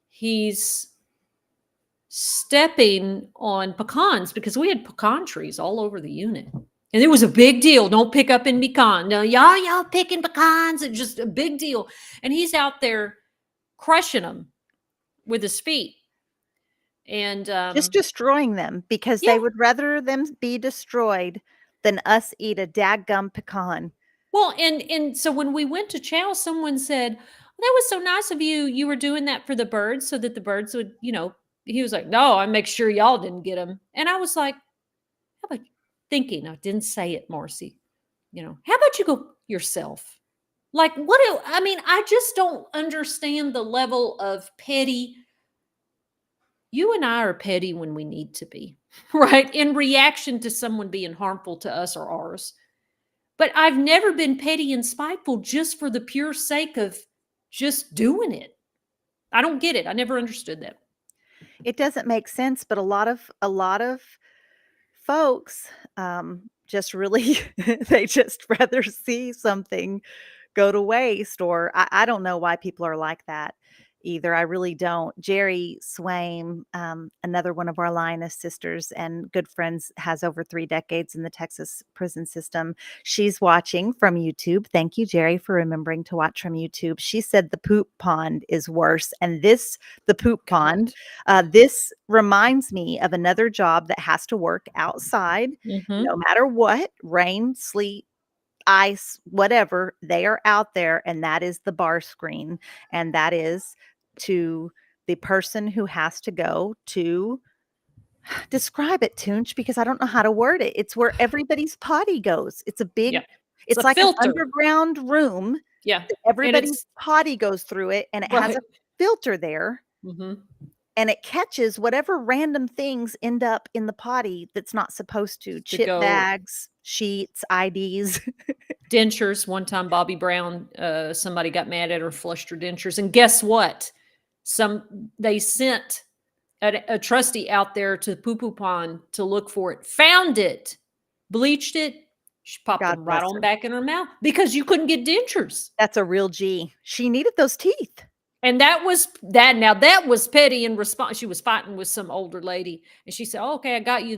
Speaker 2: he's stepping on pecans because we had pecan trees all over the unit. And it was a big deal. Don't pick up in pecan. No, y'all picking pecans. It's just a big deal. And he's out there crushing them with his feet. And
Speaker 1: Just destroying them because
Speaker 2: yeah,
Speaker 1: they would rather them be destroyed than us eat a dadgum pecan.
Speaker 2: Well, and so when we went to chow, someone said, "That was so nice of you. You were doing that for the birds so that the birds would, you know." He was like, "No, I make sure y'all didn't get them." And I was like, "How about thinking?" I didn't say it, Marcy. You know, how about you go yourself? Like, what do I mean? I just don't understand the level of petty. You and I are petty when we need to be, right? In reaction to someone being harmful to us or ours. But I've never been petty and spiteful just for the pure sake of just doing it. I don't get it. I never understood that.
Speaker 1: It doesn't make sense, but a lot of folks, just really they just rather see something go to waste, or I don't know why people are like that either. I really don't. Jerry Swaim, another one of our Lioness sisters and good friends, has over 3 decades in the Texas prison system. She's watching from YouTube. Thank you, Jerry, for remembering to watch from YouTube. She said the poop pond is worse, and the poop pond,
Speaker 2: God.
Speaker 1: this reminds me of another job that has to work outside no
Speaker 2: Mhm.
Speaker 1: matter what, rain, sleet, ice, whatever, they are out there, and that is the bar screen, and that is to the person who has to go to describe it, Toonch, because I don't know how to word it. It's where everybody's potty goes. It's a big
Speaker 2: Yeah. It's
Speaker 1: it's
Speaker 2: a
Speaker 1: like an
Speaker 2: filter.
Speaker 1: underground room
Speaker 2: Yeah.
Speaker 1: that
Speaker 2: And
Speaker 1: everybody's
Speaker 2: it's
Speaker 1: potty goes through it, and it has a
Speaker 2: right.
Speaker 1: filter there,
Speaker 2: Mhm.
Speaker 1: and it catches whatever random things end up in the potty that's not supposed to.
Speaker 2: To
Speaker 1: Chip
Speaker 2: go
Speaker 1: bags, sheets, IDs.
Speaker 2: dentures. One time Bobby Brown, somebody got mad at her, flushed her dentures. And guess what? They sent a trustee out there to the poo poo pond to look for it, found it, bleached it. She popped
Speaker 1: God
Speaker 2: them right
Speaker 1: bless
Speaker 2: on
Speaker 1: her.
Speaker 2: back in her mouth because you couldn't get dentures.
Speaker 1: That's a real G. She needed those teeth.
Speaker 2: And that was that. Now that was petty in response. She was fighting with some older lady, and she said, "Oh, okay, I got you."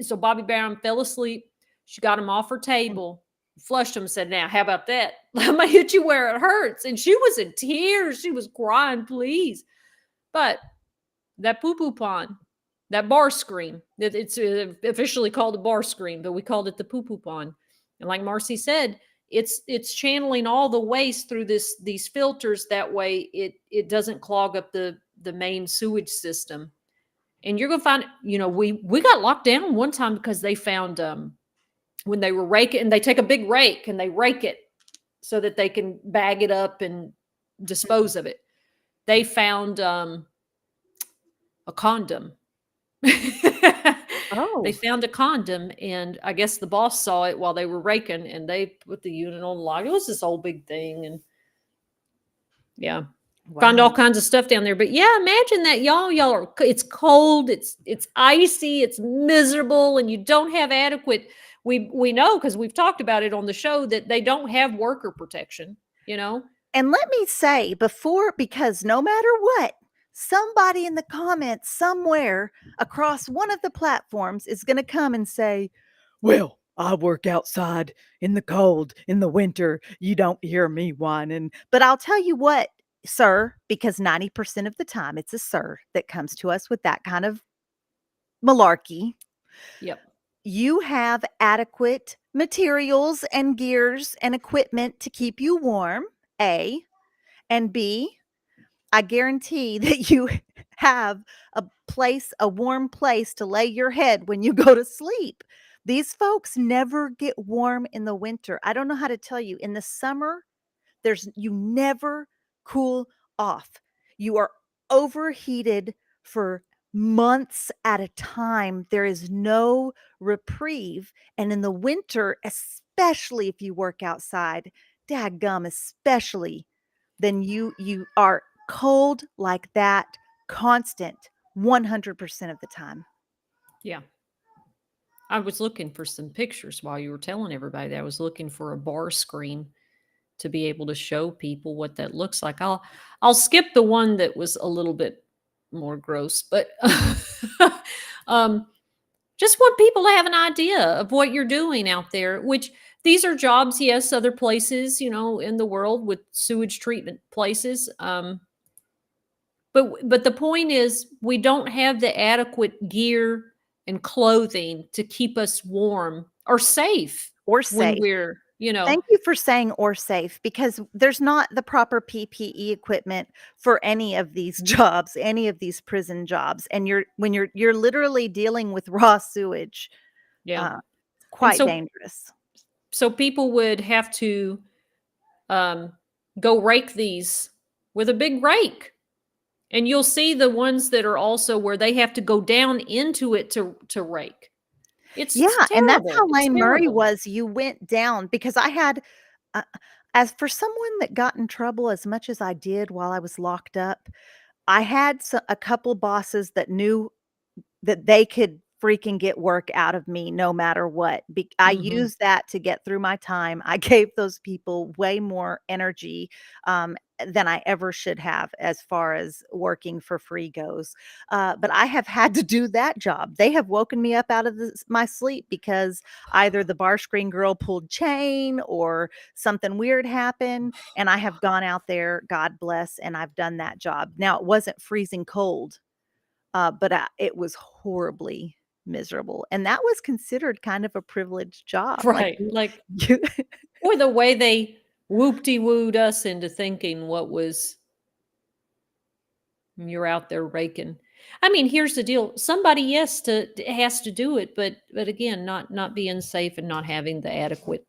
Speaker 2: So Bobby Brown fell asleep. She got him off her table, flushed him, said, "Now, how about that? I'm gonna hit you where it hurts." And she was in tears. She was crying, please. But that poo poo pond, that bar screen, it's officially called a bar screen, but we called it the poo poo pond. And like Marcy said, it's channeling all the waste through these filters. That way, it doesn't clog up the main sewage system. And you're gonna find, we got locked down one time because they found when they were raking, and they take a big rake and they rake it so that they can bag it up and dispose of it. They found a condom. They
Speaker 1: Oh,
Speaker 2: found a condom, and I guess the boss saw it while they were raking, and they put the unit on lock. It was this whole big thing, and yeah, found all
Speaker 1: wow.
Speaker 2: kinds of stuff down there. But yeah, imagine that, y'all are. It's cold. It's icy. It's miserable, and you don't have adequate. We know because we've talked about it on the show that they don't have worker protection. You know.
Speaker 1: And let me say before, because no matter what, somebody in the comments somewhere across one of the platforms is going to come and say, well, I work outside in the cold in the winter. You don't hear me whining. But I'll tell you what, sir, because 90% of the time it's a sir that comes to us with that kind of malarkey.
Speaker 2: Yep.
Speaker 1: You have adequate materials and gears and equipment to keep you warm, A, and B, I guarantee that you have a warm place to lay your head when you go to sleep. These folks never get warm in the winter. I don't know how to tell you. In the summer, you never cool off. You are overheated for months at a time. There is no reprieve. And in the winter, especially if you work outside, dadgum, especially, then you are cold like that, constant, 100% of the time.
Speaker 2: Yeah. I was looking for some pictures while you were telling everybody that. I was looking for a bar screen to be able to show people what that looks like. I'll skip the one that was a little bit more gross, but um, just want people to have an idea of what you're doing out there. Which these are jobs, yes, other places, in the world with sewage treatment places. But the point is, we don't have the adequate gear and clothing to keep us warm or safe
Speaker 1: Or
Speaker 2: when
Speaker 1: safe.
Speaker 2: we're you know.
Speaker 1: Thank you for saying "or safe" because there's not the proper PPE equipment for any of these jobs, any of these prison jobs, and you're literally dealing with raw sewage,
Speaker 2: Yeah.
Speaker 1: uh,
Speaker 2: And
Speaker 1: quite
Speaker 2: so
Speaker 1: dangerous.
Speaker 2: people would have to um, go rake these with a big rake. And you'll see the ones that are also where they have to go down into it to rake. It's
Speaker 1: Yeah, and that's
Speaker 2: terrible.
Speaker 1: how
Speaker 2: It's
Speaker 1: Lane Murray
Speaker 2: terrible.
Speaker 1: was. You went down because I had, uh, as for someone that got in trouble as much as I did while I was locked up, I had a couple bosses that knew that they could freaking get work out of me no matter what. I
Speaker 2: Mhm.
Speaker 1: used that to get through my time. I gave those people way more energy, than I ever should have as far as working for free goes. But I have had to do that job. They have woken me up out of my sleep because either the bar screen girl pulled chain or something weird happened, and I have gone out there, God bless, and I've done that job. Now, it wasn't freezing cold, but it was horribly miserable, and that was considered kind of a privileged job, like,
Speaker 2: Right. Like,
Speaker 1: you
Speaker 2: or the way they whoop-de-wooed us into thinking what was you're out there raking. I mean, here's the deal. Somebody, yes, has to do it, but again, not being safe and not having the adequate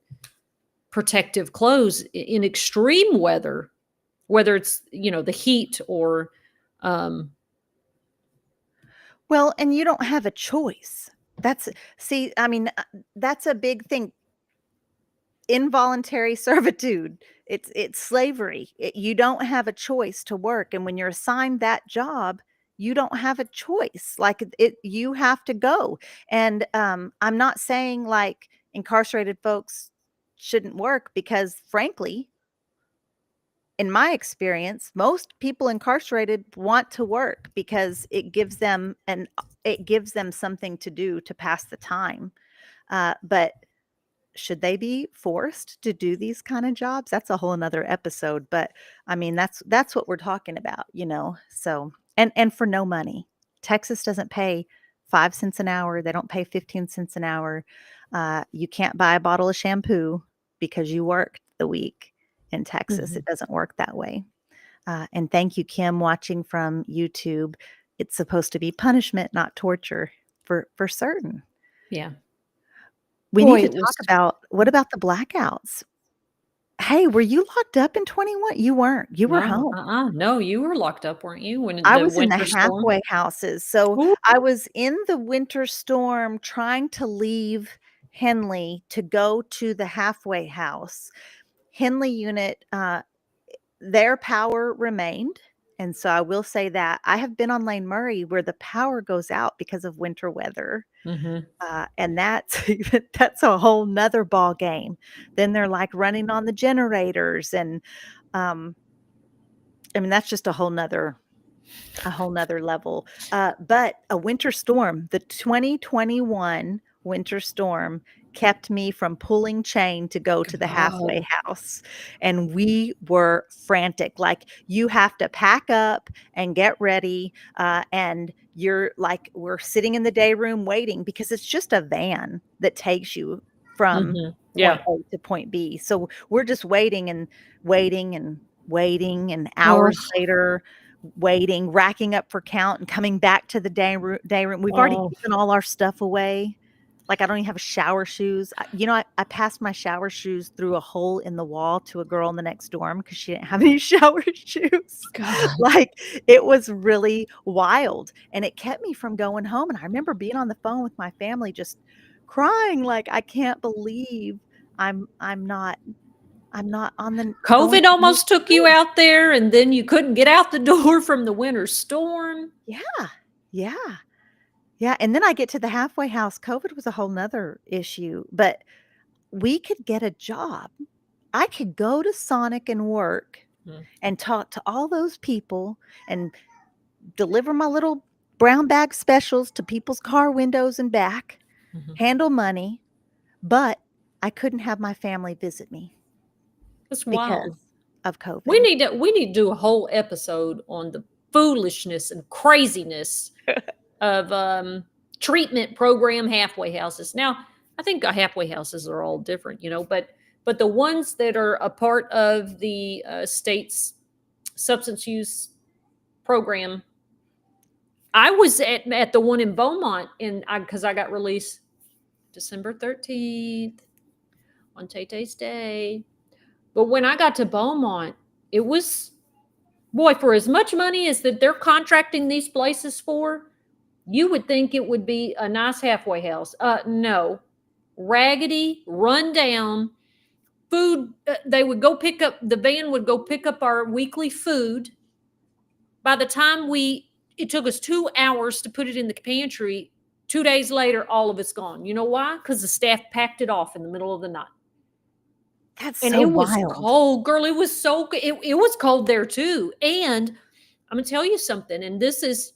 Speaker 2: protective clothes in extreme weather, whether it's, the heat or um
Speaker 1: Well, and you don't have a choice. That's see, I mean, that's a big thing. Involuntary servitude. It's slavery. You don't have a choice to work, and when you're assigned that job, you don't have a choice. Like you have to go. And I'm not saying like incarcerated folks shouldn't work because frankly, in my experience, most people incarcerated want to work because it gives them something to do to pass the time. But should they be forced to do these kind of jobs? That's a whole another episode, but, I mean, that's what we're talking about, you know? So and for no money. Texas doesn't pay 5 cents an hour, they don't pay 15 cents an hour. You can't buy a bottle of shampoo because you worked the week in Texas,
Speaker 2: Mhm.
Speaker 1: it doesn't work that way. And thank you, Kim, watching from YouTube. It's supposed to be punishment, not torture for certain.
Speaker 2: Yeah.
Speaker 1: We need
Speaker 2: Boy,
Speaker 1: to
Speaker 2: it
Speaker 1: talk
Speaker 2: was
Speaker 1: about what about the blackouts? Hey, were you locked up in 21? You weren't, you were
Speaker 2: no,
Speaker 1: home.
Speaker 2: no, you were locked up, weren't you, when
Speaker 1: I
Speaker 2: the
Speaker 1: was in the
Speaker 2: winter storm?
Speaker 1: halfway houses, so
Speaker 2: Ooh.
Speaker 1: I was in the winter storm trying to leave Henley to go to the halfway house. Henley unit, their power remained, and so I will say that. I have been on Lane Murray where the power goes out because of winter weather.
Speaker 2: Mhm.
Speaker 1: And that's that's a whole nother ball game. Then they're like running on the generators and, um, I mean, that's just a whole nother level. But a winter storm, the 2021 winter storm kept me from pulling chain to go to the
Speaker 2: God.
Speaker 1: halfway house, and we were frantic. Like, you have to pack up and get ready, and you're like, we're sitting in the day room waiting because it's just a van that takes you from
Speaker 2: Mhm.
Speaker 1: point
Speaker 2: Yeah.
Speaker 1: A to point B. So we're just waiting and waiting and waiting, and
Speaker 2: Oh,
Speaker 1: hours later waiting, racking up for count, and coming back to the day room. We've already
Speaker 2: oh,
Speaker 1: given all our stuff away. Like, I don't even have shower shoes. I passed my shower shoes through a hole in the wall to a girl in the next dorm because she didn't have any shower shoes.
Speaker 2: God.
Speaker 1: Like, it was really wild, and it kept me from going home, and I remember being on the phone with my family just crying like, "I can't believe I'm not on the going
Speaker 2: COVID
Speaker 1: to the next
Speaker 2: almost took you
Speaker 1: room."
Speaker 2: out there, and then you couldn't get out the door from the winter storm.
Speaker 1: Yeah. Yeah. Yeah, and then I get to the halfway house. COVID was a whole 'nother issue, but we could get a job. I could go to Sonic and work
Speaker 2: Mm,
Speaker 1: and talk to all those people and deliver my little brown bag specials to people's car windows and back,
Speaker 2: mhm.
Speaker 1: handle money, but I couldn't have my family visit me
Speaker 2: It's
Speaker 1: because
Speaker 2: wild.
Speaker 1: of
Speaker 2: We
Speaker 1: COVID.
Speaker 2: need to we need to do a whole episode on the foolishness and craziness of treatment program halfway houses. Now, I think halfway houses are all different, but But the ones that are a part of the state's substance use program, I was at the one in Beaumont, because I got released December 13th on Tay Tay's Day. But when I got to Beaumont, it was, boy, for as much money as that they're contracting these places for, you would think it would be a nice halfway house. No, raggedy, run down. Food, they would go pick up, the van would go pick up our weekly food. By the time it took us 2 hours to put it in the pantry. 2 days later, all of it's gone. You know why? Because the staff packed it off in the middle of the night.
Speaker 1: That's
Speaker 2: And
Speaker 1: so
Speaker 2: it was
Speaker 1: wild.
Speaker 2: cold, girl. It was so, it was cold there too. And I'm going to tell you something. And this is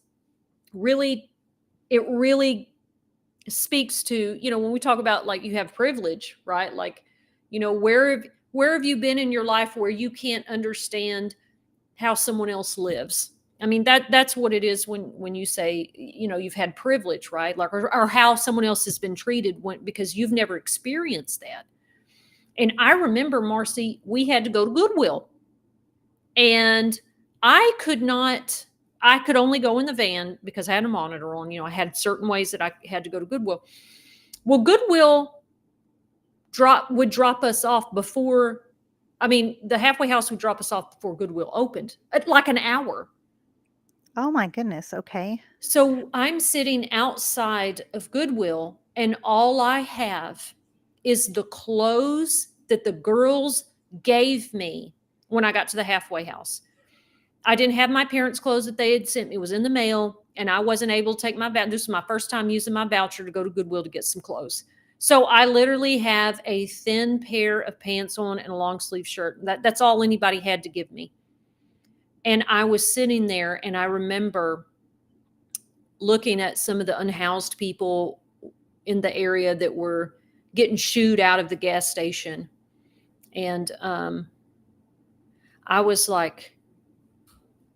Speaker 2: really, it really speaks to, when we talk about, like, you have privilege, right? Like, where have you been in your life where you can't understand how someone else lives? I mean, that's what it is when you say, you've had privilege, right? Like, or how someone else has been treated because you've never experienced that. And I remember, Marcy, we had to go to Goodwill, and I could only go in the van because I had a monitor on. I had certain ways that I had to go to Goodwill. Well, Goodwill would drop us off before, I mean, the halfway house would drop us off before Goodwill opened, at like an hour.
Speaker 1: Oh my goodness, okay.
Speaker 2: So I'm sitting outside of Goodwill, and all I have is the clothes that the girls gave me when I got to the halfway house. I didn't have my parents' clothes that they had sent me. It was in the mail, and I wasn't able to take this was my first time using my voucher to go to Goodwill to get some clothes. So I literally have a thin pair of pants on and a long sleeve shirt. That's all anybody had to give me. And I was sitting there, and I remember looking at some of the unhoused people in the area that were getting shooed out of the gas station. And I was like,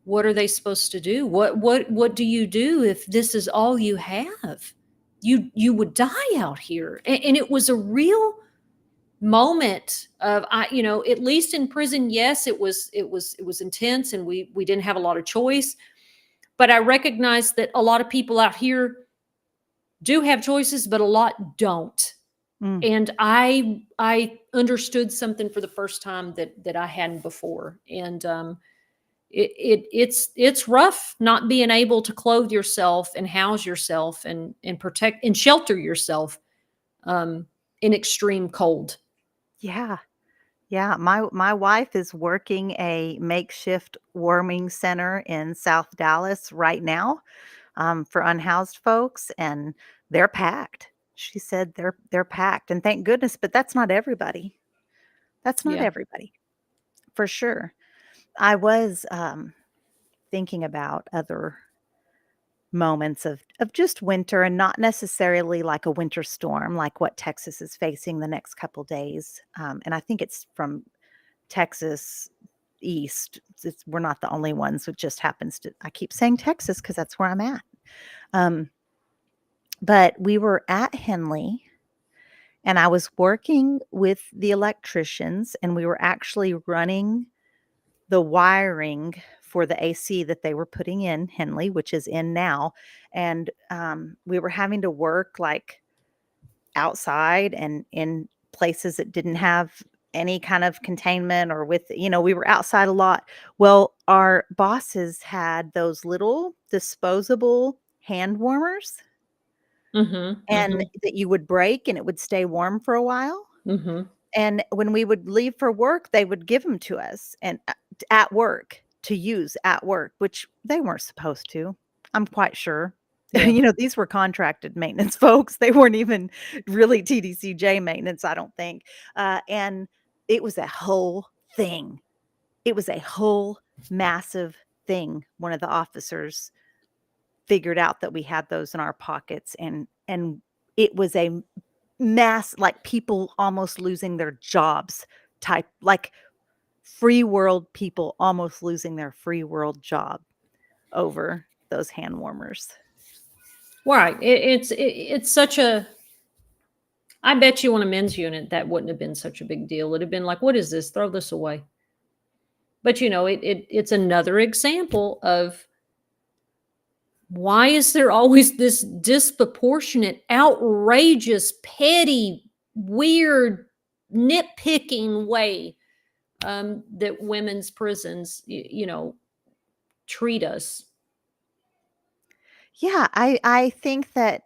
Speaker 2: what are they supposed to do? What do you do if this is all you have? You would die out here. And it was a real moment of, at least in prison, yes, it was intense, and we didn't have a lot of choice. But I recognized that a lot of people out here do have choices, but a lot don't.
Speaker 1: Mm.
Speaker 2: And I understood something for the first time that I hadn't before. And it's rough not being able to clothe yourself and house yourself and protect and shelter yourself in extreme cold.
Speaker 1: Yeah. Yeah, my wife is working a makeshift warming center in South Dallas right now, for unhoused folks, and they're packed. She said they're packed, and thank goodness, but that's not everybody. That's not
Speaker 2: Yeah.
Speaker 1: everybody, for sure. I was, thinking about other moments of just winter, and not necessarily like a winter storm like what Texas is facing the next couple days, and I think it's from Texas east. We're not the only ones. It just happens to, I keep saying Texas because that's where I'm at. Um, but we were at Henley, and I was working with the electricians, and we were actually running the wiring for the AC that they were putting in Henley, which is in now. And we were having to work like outside and in places that didn't have any kind of containment, or with, we were outside a lot. Well, our bosses had those little disposable hand warmers,
Speaker 2: Mm-hmm.
Speaker 1: and
Speaker 2: Mm-hmm.
Speaker 1: that you would break and it would stay warm for a while.
Speaker 2: Mm-hmm.
Speaker 1: And when we would leave for work, they would give them to us, and at work, to use at work, which they weren't supposed to. I'm quite sure.
Speaker 2: Yeah.
Speaker 1: These were contracted maintenance folks. They weren't even really TDCJ maintenance, I don't think. And it was a whole thing. It was a whole massive thing. One of the officers figured out that we had those in our pockets, and it was a mass, like people almost losing their jobs type, like free world people almost losing their free world job over those hand warmers.
Speaker 2: Right. It's such a, I bet you on a men's unit, that wouldn't have been such a big deal. It'd have been like, "What is this? Throw this away." But, it's another example of why is there always this disproportionate, outrageous, petty, weird, nitpicking way, that women's prisons, treat us.
Speaker 1: Yeah, I think that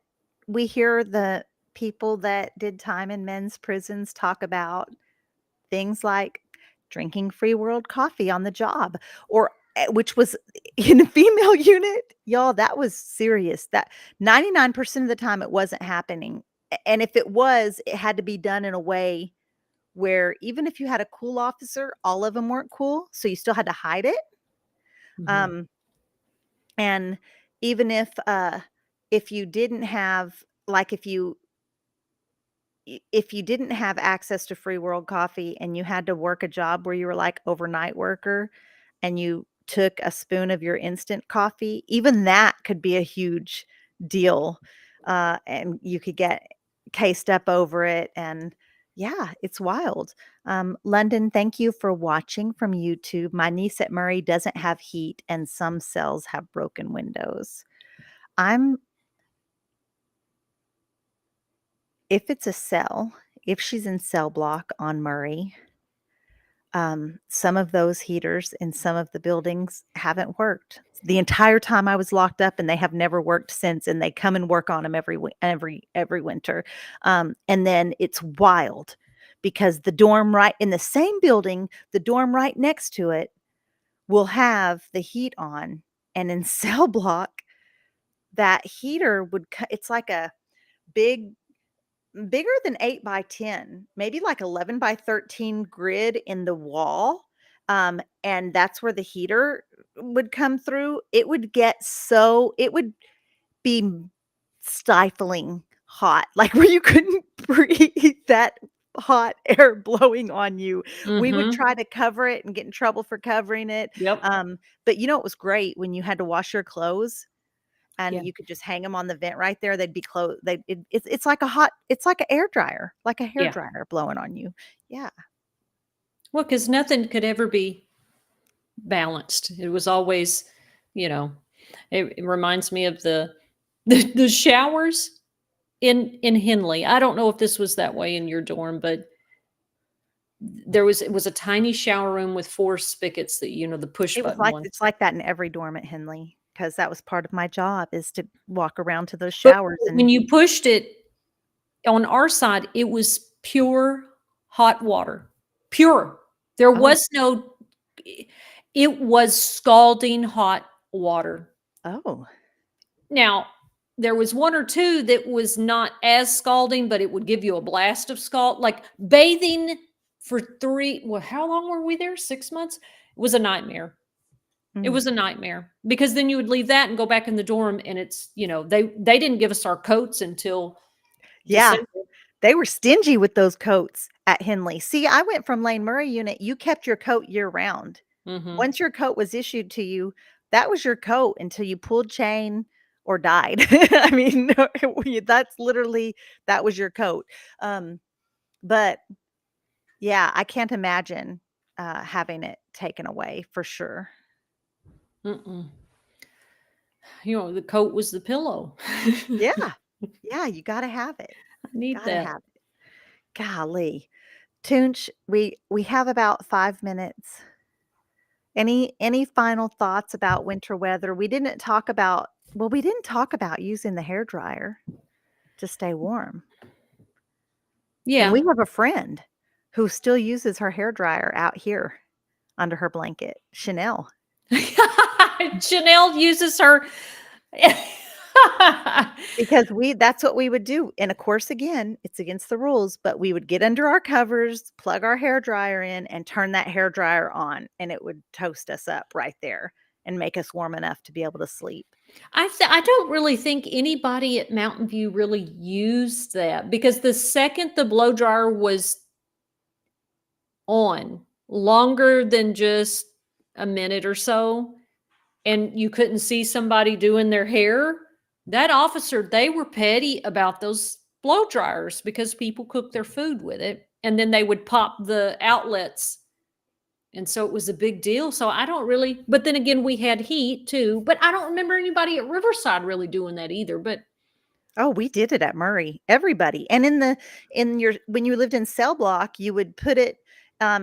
Speaker 1: we hear the people that did time in men's prisons talk about things like drinking free world coffee on the job or which was in a female unit, y'all, that was serious. That 99% of the time it wasn't happening. And if it was, it had to be done in a way where even if you had a cool officer, all of them weren't cool, so you still had to hide it.
Speaker 2: Mhm.
Speaker 1: Um, and even if you didn't have like if you didn't have access to free world coffee and you had to work a job where you were like overnight worker and you took a spoon of your instant coffee, even that could be a huge deal. And you could get cased up over it. And yeah, it's wild. London, thank you for watching from YouTube. My niece at Murray doesn't have heat, and some cells have broken windows. I'm If it's a cell, if she's in cell block on Murray, some of those heaters in some of the buildings haven't worked the entire time I was locked up, and they have never worked since. And they come and work on them every winter. And then it's wild because the dorm right in the same building, the dorm right next to it will have the heat on, and in cell block, that heater it's like a big bigger than 8 by 10, maybe like 11 by 13 grid in the wall, and that's where the heater would come through. It would be stifling hot, like, where you couldn't breathe that hot air blowing on you. We would
Speaker 2: Mhm.
Speaker 1: try to cover it and get in trouble for covering it,
Speaker 2: Yep.
Speaker 1: but, it was great when you had to wash your clothes
Speaker 2: Yeah.
Speaker 1: and you could just hang them on the vent right there. They'd be close. It's like a hot it's like an air dryer, like a hair
Speaker 2: Yeah.
Speaker 1: dryer blowing on you. Yeah.
Speaker 2: Well, because nothing could ever be balanced. It was always, you know, it reminds me of the showers in Henley. I don't know if this was that way in your dorm, but it was a tiny shower room with 4 spigots that, the push button
Speaker 1: It's
Speaker 2: ones.
Speaker 1: like that in every dorm at Henley because that was part of my job is to walk around to those
Speaker 2: But
Speaker 1: showers
Speaker 2: when
Speaker 1: and
Speaker 2: you pushed it on our side, it was pure hot water. Pure. There
Speaker 1: oh,
Speaker 2: was no it was scalding hot water.
Speaker 1: oh,
Speaker 2: Now, there was 1 or 2 that was not as scalding, but it would give you a blast of scald. Like bathing for 3 well, how long were we there? 6 months? It was a nightmare. It
Speaker 1: mm.
Speaker 2: was a nightmare because then you would leave that and go back in the dorm and they didn't give us our coats until
Speaker 1: Yeah,
Speaker 2: December.
Speaker 1: they were stingy with those coats at Henley. See, I went from Lane Murray unit, you kept your coat year round.
Speaker 2: Mhm.
Speaker 1: Once your coat was issued to you, that was your coat until you pulled chain or died. I mean, that's literally that was your coat. But yeah, I can't imagine having it taken away for sure.
Speaker 2: Mm-mm. The coat was the pillow.
Speaker 1: Yeah. Yeah, you gotta have it.
Speaker 2: I need
Speaker 1: Gotta
Speaker 2: that.
Speaker 1: have it. Golly. Toonch, we have about 5 minutes. Any final thoughts about winter weather? We didn't talk about using the hair dryer to stay warm. And
Speaker 2: Yeah.
Speaker 1: we have a friend who still uses her hair dryer out here under her blanket, Chanel,
Speaker 2: Chanel uses her
Speaker 1: because that's what we would do. And of course, again, it's against the rules, but we would get under our covers, plug our hair dryer in, and turn that hair dryer on, and it would toast us up right there and make us warm enough to be able to sleep.
Speaker 2: I don't really think anybody at Mountain View really used that because the second the blow dryer was on, longer than just a minute or so, and you couldn't see somebody doing their hair, that officer, they were petty about those blow dryers because people cook their food with it, and then they would pop the outlets. And so it was a big deal. So I don't really, but then again, we had heat too. But I don't remember anybody at Riverside really doing that either. But
Speaker 1: Oh, we did it at Murray, everybody. And in your when you lived in cell block, you would put it,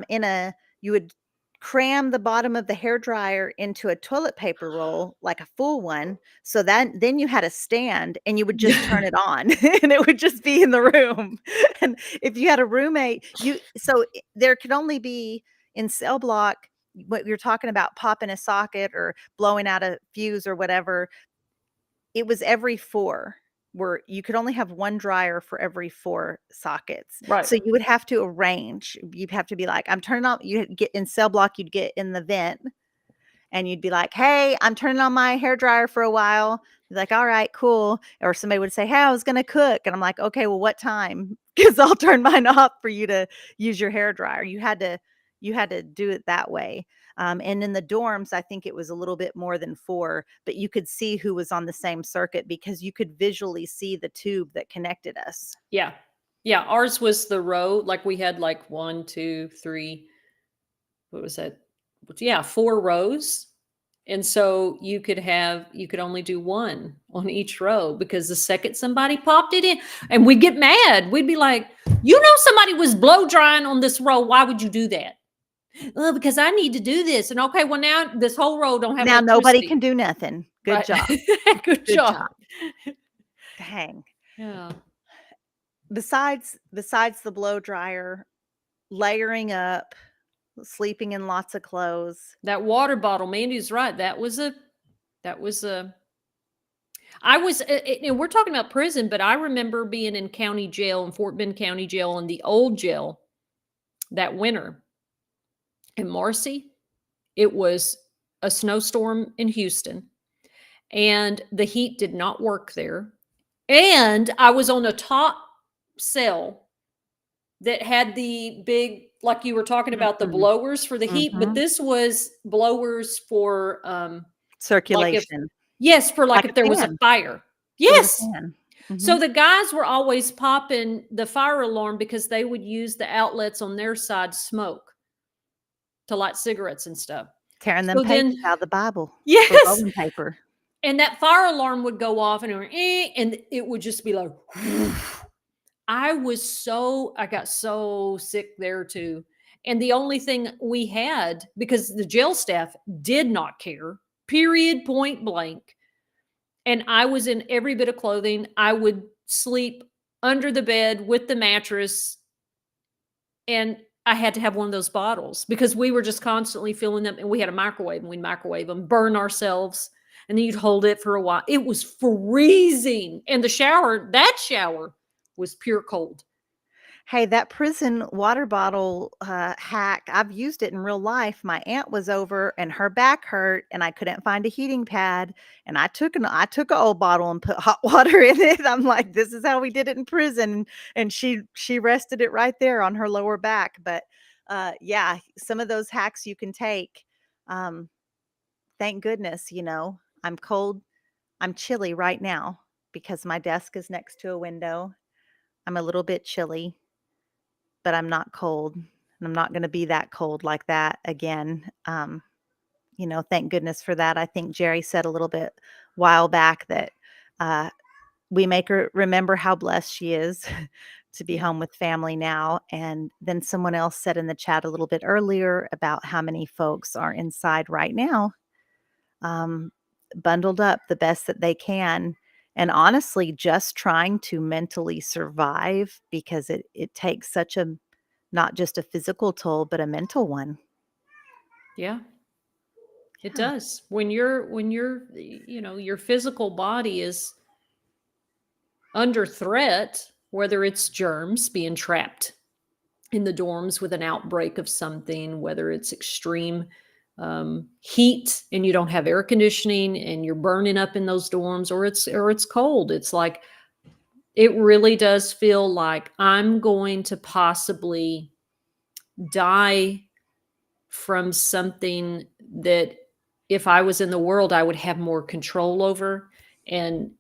Speaker 1: in a you would cram the bottom of the hair dryer into a toilet paper roll, like a full one, so that then you had a stand and you would just turn it on and it would just be in the room. And if you had a roommate, there could only be in cell block what you're talking about popping a socket or blowing out a fuse or whatever, it was every 4, where you could only have 1 dryer for every 4 sockets.
Speaker 2: right.
Speaker 1: So you would have to arrange. You'd have to be like, "I'm turning on," you'd get in cell block, you'd get in the vent, and you'd be like, "Hey, I'm turning on my hair dryer for a while." Be like, "All right, cool." Or somebody would say, "Hey, I was gonna cook." And I'm like, "Okay, well, what time? Because 'Cause I'll turn mine off for you to use your hair dryer." You had to do it that way. And in the dorms, I think it was a little bit more than 4, but you could see who was on the same circuit because you could visually see the tube that connected us.
Speaker 2: Yeah. Yeah. Ours was the row. Like we had like 1, 2, 3. What was that? Yeah, 4 rows. And so you could only do 1 on each row because the second somebody popped it in, and we'd get mad. We'd be like, somebody was blow drying on this row. Why would you do that? Oh, because I need to do this. And okay, well, now this whole row don't have
Speaker 1: Now nobody
Speaker 2: electricity.
Speaker 1: can do nothing. Good
Speaker 2: Right.
Speaker 1: job.
Speaker 2: Good
Speaker 1: Good
Speaker 2: job.
Speaker 1: job. Dang.
Speaker 2: Yeah.
Speaker 1: Besides the blow dryer, layering up, sleeping in lots of clothes.
Speaker 2: That water bottle, Mandy's right. That was a, I was, we're talking about prison, but I remember being in county jail in Fort Bend County Jail in the old jail that winter in Marcy. It was a snowstorm in Houston, and the heat did not work there. And I was on a top cell that had the big, like you were talking about, the
Speaker 1: Mhm,
Speaker 2: blowers for the heat, but
Speaker 1: mhm.
Speaker 2: this was blowers for like if,
Speaker 1: Circulation,
Speaker 2: yes, for like
Speaker 1: like
Speaker 2: if
Speaker 1: a
Speaker 2: there was a
Speaker 1: fan.
Speaker 2: fire.
Speaker 1: It was a
Speaker 2: Yes.
Speaker 1: fan.
Speaker 2: So
Speaker 1: Mhm.
Speaker 2: the guys were always popping the fire alarm because they would use the outlets on their side smoke to light cigarettes and stuff.
Speaker 1: Tearing them
Speaker 2: So
Speaker 1: pages
Speaker 2: then,
Speaker 1: out of the Bible for
Speaker 2: yes,
Speaker 1: rolling paper.
Speaker 2: and that fire alarm would go off, and it would, and it would just be like, I got so sick there too. And the only thing we had, because the jail staff did not care, period, point blank. And I was in every bit of clothing. I would sleep under the bed with the mattress. And I had to have one of those bottles because we were just constantly filling them. And we had a microwave, and we'd microwave them, burn ourselves. And then you'd hold it for a while. It was freezing. And that shower was pure cold.
Speaker 1: Hey, that prison water bottle, hack, I've used it in real life. My aunt was over and her back hurt and I couldn't find a heating pad, and I took a old bottle and put hot water in it. I'm like, "This is how we did it in prison," and she rested it right there on her lower back, but, yeah, some of those hacks you can take. Um, thank goodness, I'm cold, I'm chilly right now because my desk is next to a window. I'm a little bit chilly, but I'm not cold, and I'm not gonna be that cold like that again. Thank goodness for that. I think Jerry said a little bit while back that, uh, we make her remember how blessed she is to be
Speaker 2: Yeah.
Speaker 1: home with family now, and then someone else said in the chat a little bit earlier about how many folks are inside right now, um, bundled up the best that they can, and honestly, just trying to mentally survive because it takes such a not just a physical toll, but a mental one.
Speaker 2: Yeah. It
Speaker 1: Yeah.
Speaker 2: does. When your physical body is under threat, whether it's germs being trapped in the dorms with an outbreak of something, whether it's extreme heat and you don't have air conditioning and you're burning up in those dorms, or it's cold. It's like it really does feel like I'm going to possibly die from something that if I was in the world, I would have more control over. And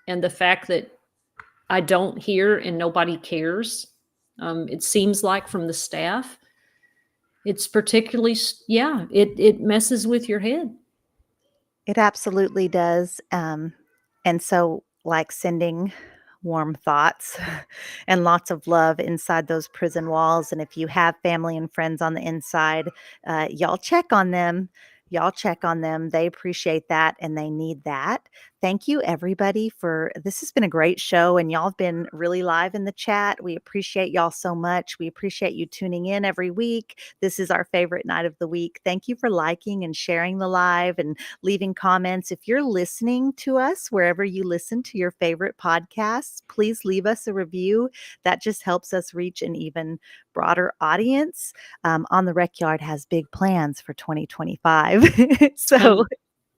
Speaker 2: and the fact that I don't hear and nobody cares. It seems like from the staff, it's particularly, yeah, it messes with your head.
Speaker 1: It absolutely does, and so, like, sending warm thoughts and lots of love inside those prison walls, and if you have family and friends on the inside, y'all check on them. Y'all check on them. They appreciate that, and they need that. Thank you, everybody, for this has been a great show, and y'all have been really live in the chat. We appreciate y'all so much. We appreciate you tuning in every week. This is our favorite night of the week. Thank you for liking and sharing the live and leaving comments. If you're listening to us wherever you listen to your favorite podcasts, please leave us a review. That just helps us reach an even broader audience. On the Recyard has big plans for 2025. So
Speaker 2: Um,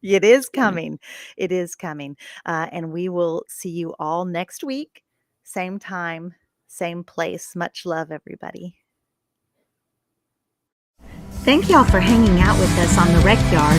Speaker 1: it is
Speaker 2: Coming.
Speaker 1: coming. It is coming. And we will see you all next week, same time, same place. Much love, everybody. Thank y'all for hanging out with us on the Rec Yard.